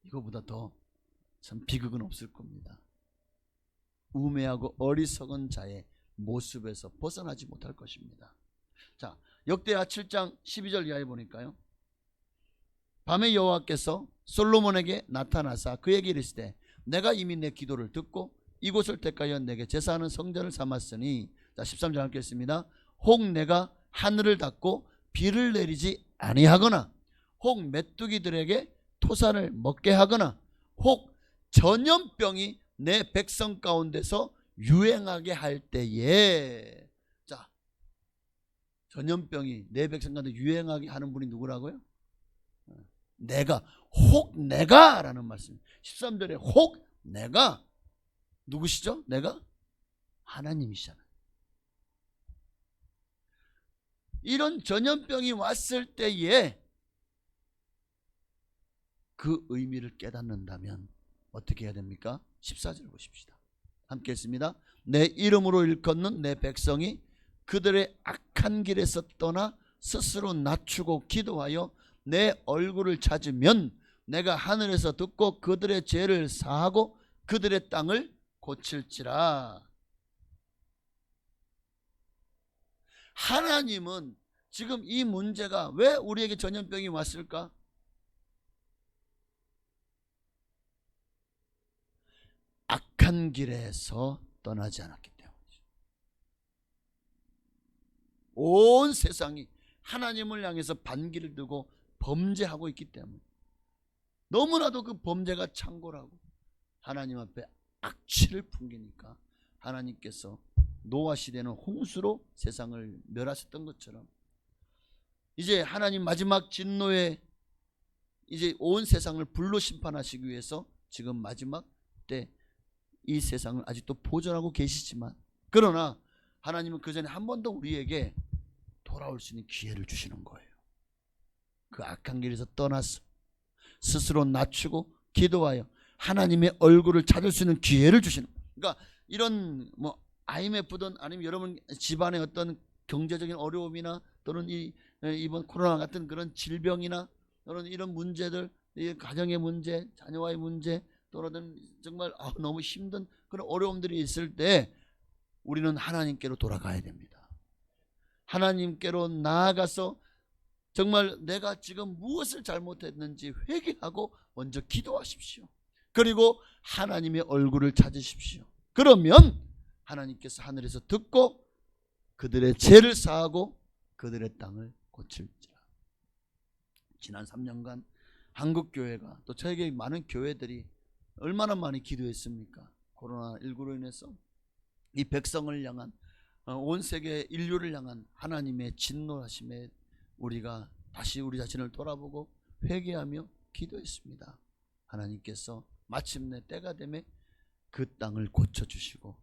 이거보다 더 참 비극은 없을 겁니다. 우매하고 어리석은 자의 모습에서 벗어나지 못할 것입니다. 자, 역대하 7장 12절 이하에 보니까요, 밤에 여호와께서 솔로몬에게 나타나사 그에게 이르시되 내가 이미 내 기도를 듣고 이곳을 택하여 내게 제사하는 성전을 삼았으니, 자 13절 읽겠습니다. 혹 내가 하늘을 닫고 비를 내리지 아니하거나 혹 메뚜기들에게 토산을 먹게 하거나 혹 전염병이 내 백성 가운데서 유행하게 할 때에, 자, 전염병이 내 백성 가운데 유행하게 하는 분이 누구라고요? 내가, 혹 내가 라는 말씀. 13절에 혹 내가, 누구시죠? 내가 하나님이시잖아요. 이런 전염병이 왔을 때에 그 의미를 깨닫는다면 어떻게 해야 됩니까? 14절 보십시다. 함께 했습니다. 내 이름으로 일컫는 내 백성이 그들의 악한 길에서 떠나 스스로 낮추고 기도하여 내 얼굴을 찾으면 내가 하늘에서 듣고 그들의 죄를 사하고 그들의 땅을 고칠지라. 하나님은 지금 이 문제가 왜 우리에게 전염병이 왔을까? 악한 길에서 떠나지 않았기 때문이죠. 온 세상이 하나님을 향해서 반기를 두고 범죄하고 있기 때문에, 너무나도 그 범죄가 창궐하고 하나님 앞에 악취를 풍기니까 하나님께서 노아 시대는 홍수로 세상을 멸하셨던 것처럼 이제 하나님 마지막 진노에 이제 온 세상을 불로 심판하시기 위해서 지금 마지막 때 이 세상을 아직도 보존하고 계시지만, 그러나 하나님은 그 전에 한 번 더 우리에게 돌아올 수 있는 기회를 주시는 거예요. 그 악한 길에서 떠나서 스스로 낮추고 기도하여 하나님의 얼굴을 찾을 수 있는 기회를 주시는 거예요. 그러니까 이런 뭐 IMF든 아니면 여러분 집안의 어떤 경제적인 어려움이나 또는 이번 코로나 같은 그런 질병이나 또는 이런 문제들, 이 가정의 문제, 자녀와의 문제, 또는 정말 너무 힘든 그런 어려움들이 있을 때 우리는 하나님께로 돌아가야 됩니다. 하나님께로 나아가서 정말 내가 지금 무엇을 잘못했는지 회개하고 먼저 기도하십시오. 그리고 하나님의 얼굴을 찾으십시오. 그러면 하나님께서 하늘에서 듣고 그들의 죄를 사하고 그들의 땅을 고칠지라. 지난 3년간 한국교회가 또 저에게 많은 교회들이 얼마나 많이 기도했습니까? 코로나19로 인해서 이 백성을 향한, 온 세계 인류를 향한 하나님의 진노하심에 우리가 다시 우리 자신을 돌아보고 회개하며 기도했습니다. 하나님께서 마침내 때가 되면 그 땅을 고쳐주시고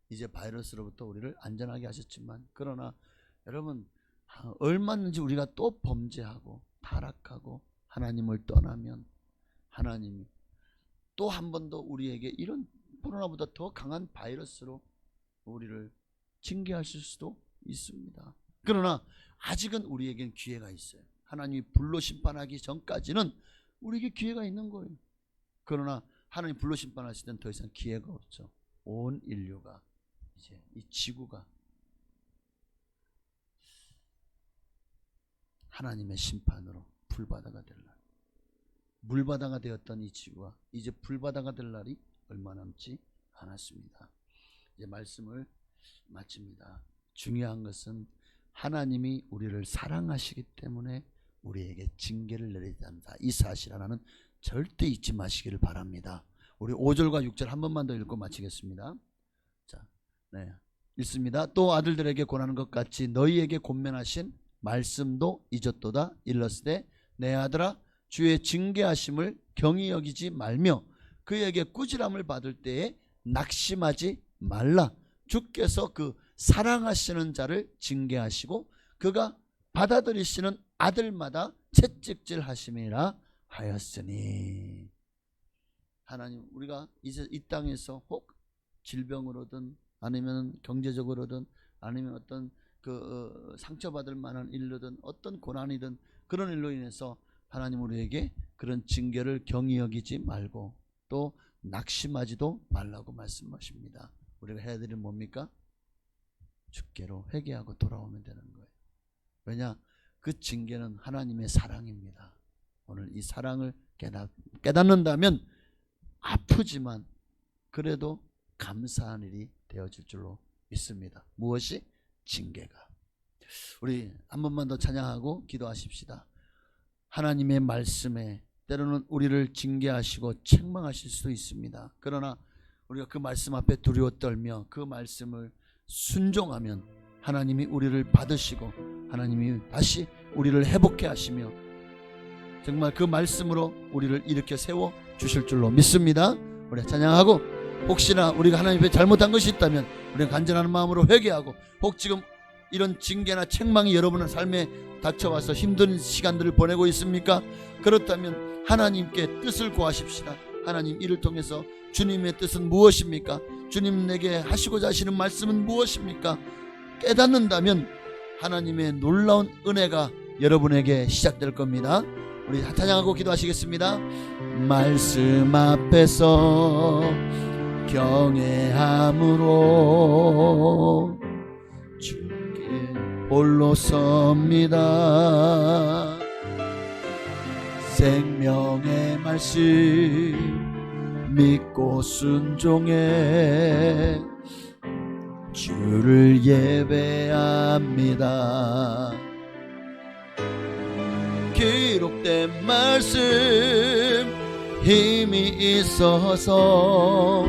이제 바이러스로부터 우리를 안전하게 하셨지만, 그러나 여러분 얼마든지 우리가 또 범죄하고 타락하고 하나님을 떠나면 하나님이 또 한 번 더 우리에게 이런 코로나보다 더 강한 바이러스로 우리를 징계하실 수도 있습니다. 그러나 아직은 우리에겐 기회가 있어요. 하나님이 불로 심판하기 전까지는 우리에게 기회가 있는 거예요. 그러나 하나님 불로 심판하실 때는 더 이상 기회가 없죠. 온 인류가 이제 이 지구가 하나님의 심판으로 불바다가 될 날, 물바다가 되었던 이 지구가 이제 불바다가 될 날이 얼마 남지 않았습니다. 이제 말씀을 마칩니다. 중요한 것은 하나님이 우리를 사랑하시기 때문에 우리에게 징계를 내리지 않는다. 이 사실 하나는 절대 잊지 마시기를 바랍니다. 우리 5절과 6절 한 번만 더 읽고 마치겠습니다. 자, 네, 읽습니다. 또 아들들에게 권하는 것 같이 너희에게 권면하신 말씀도 잊었도다. 일렀으되 내 아들아 주의 징계하심을 경히 여기지 말며 그에게 꾸지람을 받을 때에 낙심하지 말라. 주께서 그 사랑하시는 자를 징계하시고 그가 받아들이시는 아들마다 채찍질 하심이라 하였으니. 하나님, 우리가 이제 이 땅에서 혹 질병으로든 아니면 경제적으로든 아니면 어떤 상처받을 만한 일로든 어떤 고난이든 그런 일로 인해서 하나님 우리에게 그런 징계를 경히 여기지 말고 또 낙심하지도 말라고 말씀하십니다. 우리가 해야 될 일은 뭡니까? 주께로 회개하고 돌아오면 되는 거예요. 왜냐? 그 징계는 하나님의 사랑입니다. 오늘 이 사랑을 깨닫는다면 아프지만 그래도 감사한 일이 되어질 줄로 믿습니다. 무엇이? 징계가. 우리 한 번만 더 찬양하고 기도하십시다. 하나님의 말씀에 때로는 우리를 징계하시고 책망하실 수도 있습니다. 그러나 우리가 그 말씀 앞에 두려워 떨며 그 말씀을 순종하면 하나님이 우리를 받으시고 하나님이 다시 우리를 회복해 하시며 정말 그 말씀으로 우리를 일으켜 세워 주실 줄로 믿습니다. 우리 찬양하고, 혹시나 우리가 하나님 앞에 잘못한 것이 있다면 우리가 간절한 마음으로 회개하고, 혹 지금 이런 징계나 책망이 여러분의 삶에 닥쳐와서 힘든 시간들을 보내고 있습니까? 그렇다면 하나님께 뜻을 구하십시다. 하나님, 이를 통해서 주님의 뜻은 무엇입니까? 주님 내게 하시고자 하시는 말씀은 무엇입니까? 깨닫는다면 하나님의 놀라운 은혜가 여러분에게 시작될 겁니다. 우리 찬양하고 기도하시겠습니다. 말씀 앞에서 경외함으로 주께 홀로 섭니다. 생명의 말씀 믿고 순종해 주를 예배합니다. 기록된 말씀 힘이 있어서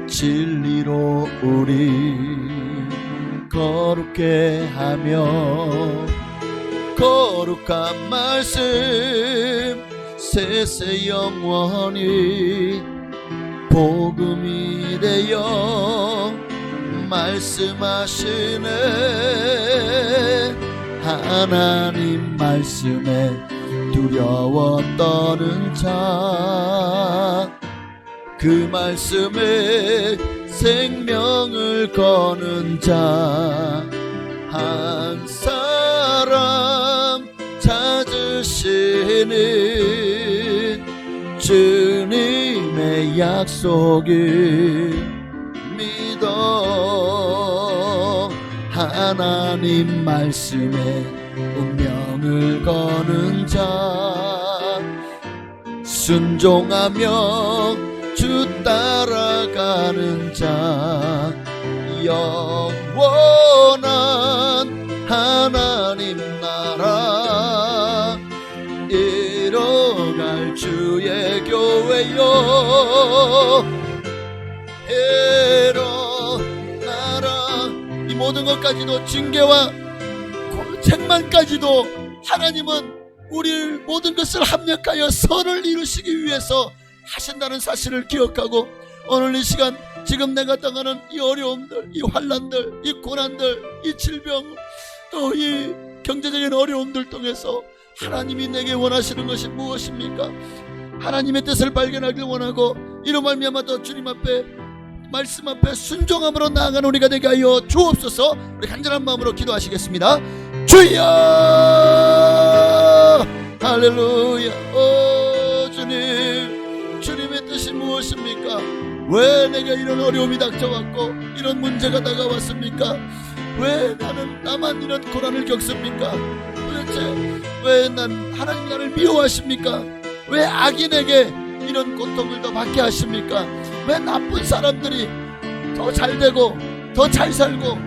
진리로 우리 거룩게 하며, 거룩한 말씀 세세 영원히 복음이 되어 말씀하시네. 하나님 말씀에 두려워 떠는 자, 그 말씀에 생명을 거는 자 한 사람 찾으시는 주님의 약속을 믿어 하나님 말씀에 운명을 거는 자, 순종하며 주 따라가는 자, 영원한 하나님 나라 이뤄갈 주의 교회여 일어나라. 이 모든 것까지도, 징계와 책망까지도 하나님은 우리 모든 것을 합력하여 선을 이루시기 위해서 하신다는 사실을 기억하고, 오늘 이 시간 지금 내가 당하는 이 어려움들, 이 환난들, 이 고난들, 이 질병, 또 이 경제적인 어려움들 통해서 하나님이 내게 원하시는 것이 무엇입니까? 하나님의 뜻을 발견하길 원하고, 이로 말미암아 또 주님 앞에 말씀 앞에 순종함으로 나아가는 우리가 되게 하여 주옵소서. 우리 간절한 마음으로 기도하시겠습니다. 주여, 할렐루야. 오 주님, 주님의 뜻이 무엇입니까? 왜 내가 이런 어려움이 닥쳐왔고 이런 문제가 다가왔습니까? 왜 나만 이런 고난을 겪습니까? 도대체 왜 하나님이 나를 미워하십니까? 왜 악인에게 이런 고통을 더 받게 하십니까? 왜 나쁜 사람들이 더 잘되고 더 잘 살고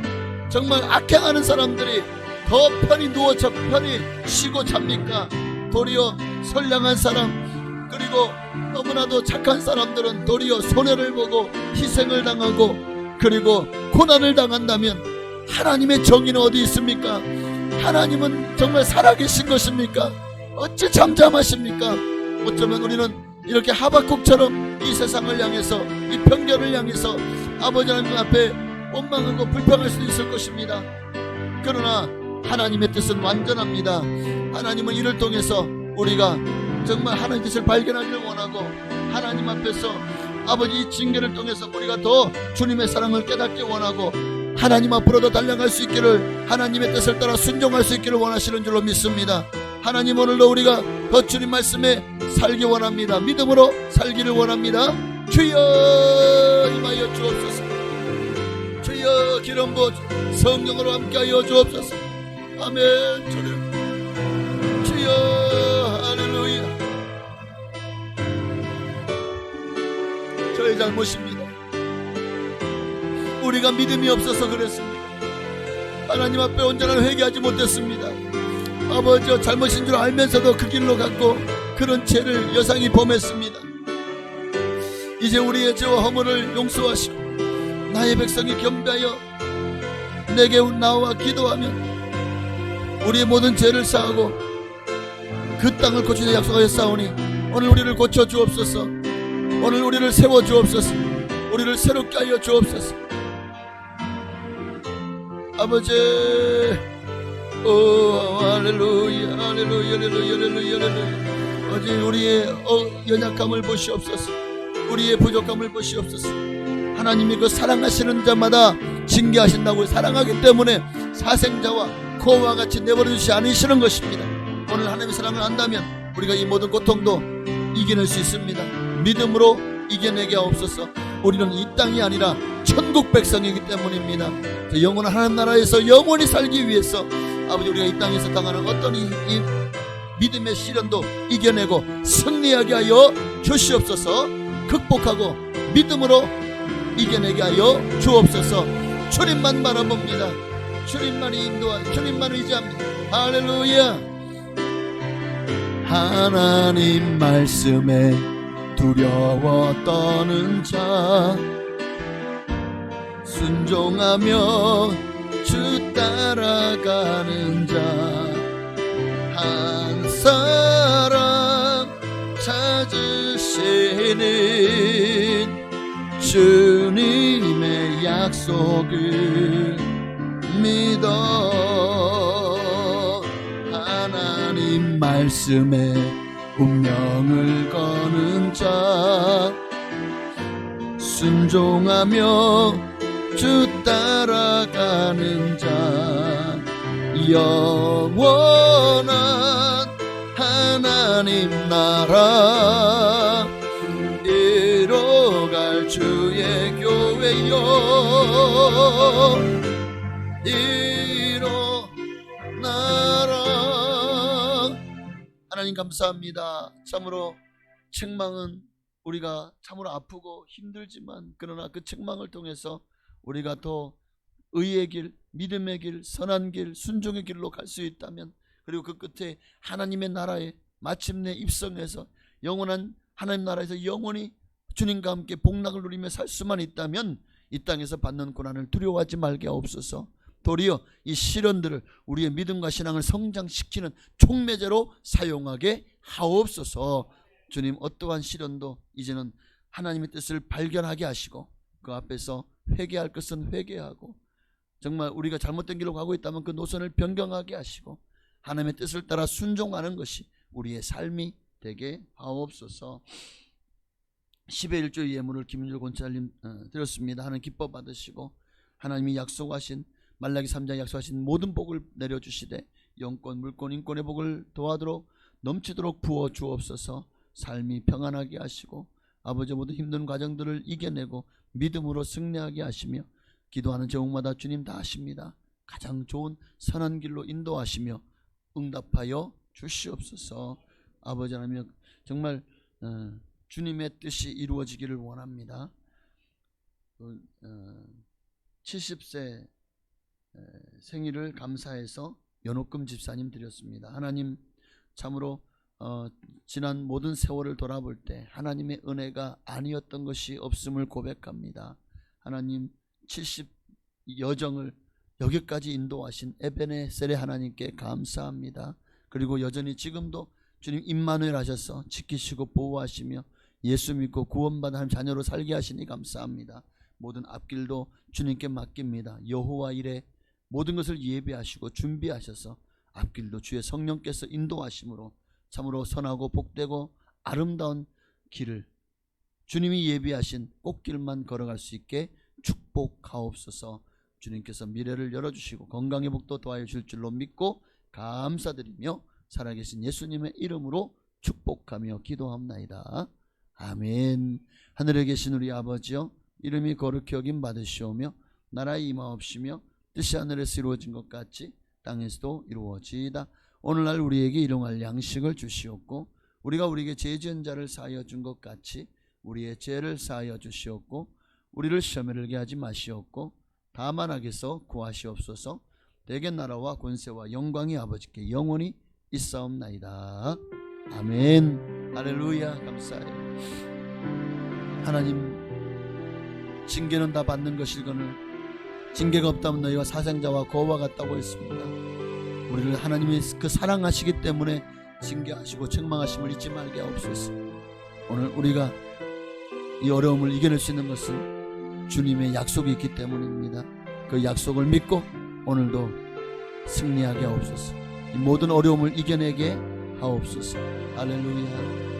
정말 악행하는 사람들이 더 편히 누워 편히 쉬고 잡니까? 도리어 선량한 사람, 그리고 너무나도 착한 사람들은 도리어 손해를 보고 희생을 당하고 그리고 고난을 당한다면 하나님의 정의는 어디 있습니까? 하나님은 정말 살아계신 것입니까? 어찌 잠잠하십니까? 어쩌면 우리는 이렇게 하박국처럼 이 세상을 향해서, 이 편견을 향해서 아버지 하나님 앞에 원망하고 불평할 수도 있을 것입니다. 그러나 하나님의 뜻은 완전합니다. 하나님은 이를 통해서 우리가 정말 하나님의 뜻을 발견하기를 원하고, 하나님 앞에서 아버지 이 징계를 통해서 우리가 더 주님의 사랑을 깨닫기 원하고, 하나님 앞으로 더 달려갈 수 있기를, 하나님의 뜻을 따라 순종할 수 있기를 원하시는 줄로 믿습니다. 하나님, 오늘도 우리가 더 주님 말씀에 살기 원합니다. 믿음으로 살기를 원합니다. 주여 임하여 주옵소서. 주여 기름 부어 성령으로 함께하여 주옵소서. 아멘. 주여 할렐루야. 저의 잘못입니다. 우리가 믿음이 없어서 그랬습니다. 하나님 앞에 온전한 회개하지 못했습니다. 아버지여, 잘못인 줄 알면서도 그 길로 갔고 그런 죄를 여상히 범했습니다. 이제 우리의 죄와 허물을 용서하시고 나의 백성이 겸비하여 내게 나와 기도하면 우리의 모든 죄를 사하고 그 땅을 고치자 약속하였사오니 오늘 우리를 고쳐 주옵소서. 오늘 우리를 세워 주옵소서. 우리를 새롭게 하여 주옵소서. 아버지, 오 할렐루야, 할렐루야, 할렐루야, 할렐루야, 할렐루야. 아버지, 우리의 연약함을 보시옵소서. 우리의 부족함을 보시옵소서. 하나님이 그 사랑하시는 자마다 징계하신다고 사랑하기 때문에 사생자와 코와 같이 내버려 두시지 않으시는 것입니다. 오늘 하나님의 사랑을 안다면 우리가 이 모든 고통도 이겨낼 수 있습니다. 믿음으로 이겨내게 하옵소서. 우리는 이 땅이 아니라 천국 백성이기 때문입니다. 영원한 하나님 나라에서 영원히 살기 위해서 아버지, 우리가 이 땅에서 당하는 어떤 이 믿음의 시련도 이겨내고 승리하게 하여 주시옵소서. 극복하고 믿음으로 이겨내게 하여 주옵소서. 주님만 바라봅니다. 주님만이 인도하는, 주님만 의지합니다. 할렐루야. 하나님 말씀에 두려워 떠는 자, 순종하며 주 따라가는 자, 한 사람 찾으시는 주님의 약속을 믿어. 하나님 말씀에 운명을 거는 자, 순종하며 주 따라가는 자, 영원한 하나님 나라 이뤄갈 주의 교회여 일어나라. 하나님 감사합니다. 참으로 책망은 우리가 참으로 아프고 힘들지만, 그러나 그 책망을 통해서 우리가 더 의의 길, 믿음의 길, 선한 길, 순종의 길로 갈 수 있다면, 그리고 그 끝에 하나님의 나라에 마침내 입성해서 영원한 하나님 나라에서 영원히 주님과 함께 복락을 누리며 살 수만 있다면 이 땅에서 받는 고난을 두려워하지 말게 하옵소서. 도리어 이 시련들을 우리의 믿음과 신앙을 성장시키는 촉매제로 사용하게 하옵소서. 주님, 어떠한 시련도 이제는 하나님의 뜻을 발견하게 하시고 그 앞에서 회개할 것은 회개하고, 정말 우리가 잘못된 길로 가고 있다면 그 노선을 변경하게 하시고 하나님의 뜻을 따라 순종하는 것이 우리의 삶이 되게 하옵소서. 10의 1조 예물을 김윤주 권사님 드렸습니다. 하나님 기뻐 받으시고 하나님이 약속하신 말라기 3장 약속하신 모든 복을 내려주시되 영권, 물권, 인권의 복을 도와도록 넘치도록 부어 주옵소서. 삶이 평안하게 하시고 아버지 모든 힘든 과정들을 이겨내고 믿음으로 승리하게 하시며, 기도하는 제목마다 주님 다 하십니다. 가장 좋은 선한 길로 인도하시며 응답하여 주시옵소서. 아버지 하나님, 정말 주님의 뜻이 이루어지기를 원합니다. 70세 생일을 감사해서 연옥금 집사님 드렸습니다. 하나님, 참으로 지난 모든 세월을 돌아볼 때 하나님의 은혜가 아니었던 것이 없음을 고백합니다. 하나님, 70 여정을 여기까지 인도하신 에베네셀의 하나님께 감사합니다. 그리고 여전히 지금도 주님 임마누엘 하셔서 지키시고 보호하시며 예수 믿고 구원받은 하나님 자녀로 살게 하시니 감사합니다. 모든 앞길도 주님께 맡깁니다. 여호와 이레 모든 것을 예비하시고 준비하셔서 앞길도 주의 성령께서 인도하심으로 참으로 선하고 복되고 아름다운 길을 주님이 예비하신 꽃길만 걸어갈 수 있게 축복하옵소서. 주님께서 미래를 열어주시고 건강의 복도 더하여 주실 줄로 믿고 감사드리며 살아계신 예수님의 이름으로 축복하며 기도합나이다. 아멘. 하늘에 계신 우리 아버지여, 이름이 거룩히 여김 받으시오며 나라의 임하옵시며 뜻이 하늘에서 이루어진 것 같이 땅에서도 이루어지이다. 오늘날 우리에게 일용할 양식을 주시옵고 우리가 우리에게 죄 지은 자를 사하여 준 것 같이 우리의 죄를 사하여 주시옵고 우리를 시험에 들게 하지 마시옵고 다만 악에서 구하시옵소서. 대개 나라와 권세와 영광이 아버지께 영원히 있사옵나이다. 아멘. 할렐루야. 감사해요. 하나님, 징계는 다 받는 것이거늘 징계가 없다면 너희와 사생자와 거와 같다고 했습니다. 우리를 하나님이 그 사랑하시기 때문에 징계하시고 책망하심을 잊지 말게 하옵소서. 오늘 우리가 이 어려움을 이겨낼 수 있는 것은 주님의 약속이 있기 때문입니다. 그 약속을 믿고 오늘도 승리하게 하옵소서. 이 모든 어려움을 이겨내게 하옵소서. 할렐루야.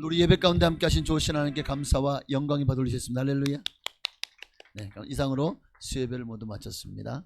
우리 예배 가운데 함께 하신 좋으신 하나님께 감사와 영광이 받으셨습니다. 할렐루야. 네, 그럼 이상으로 수예배를 모두 마쳤습니다.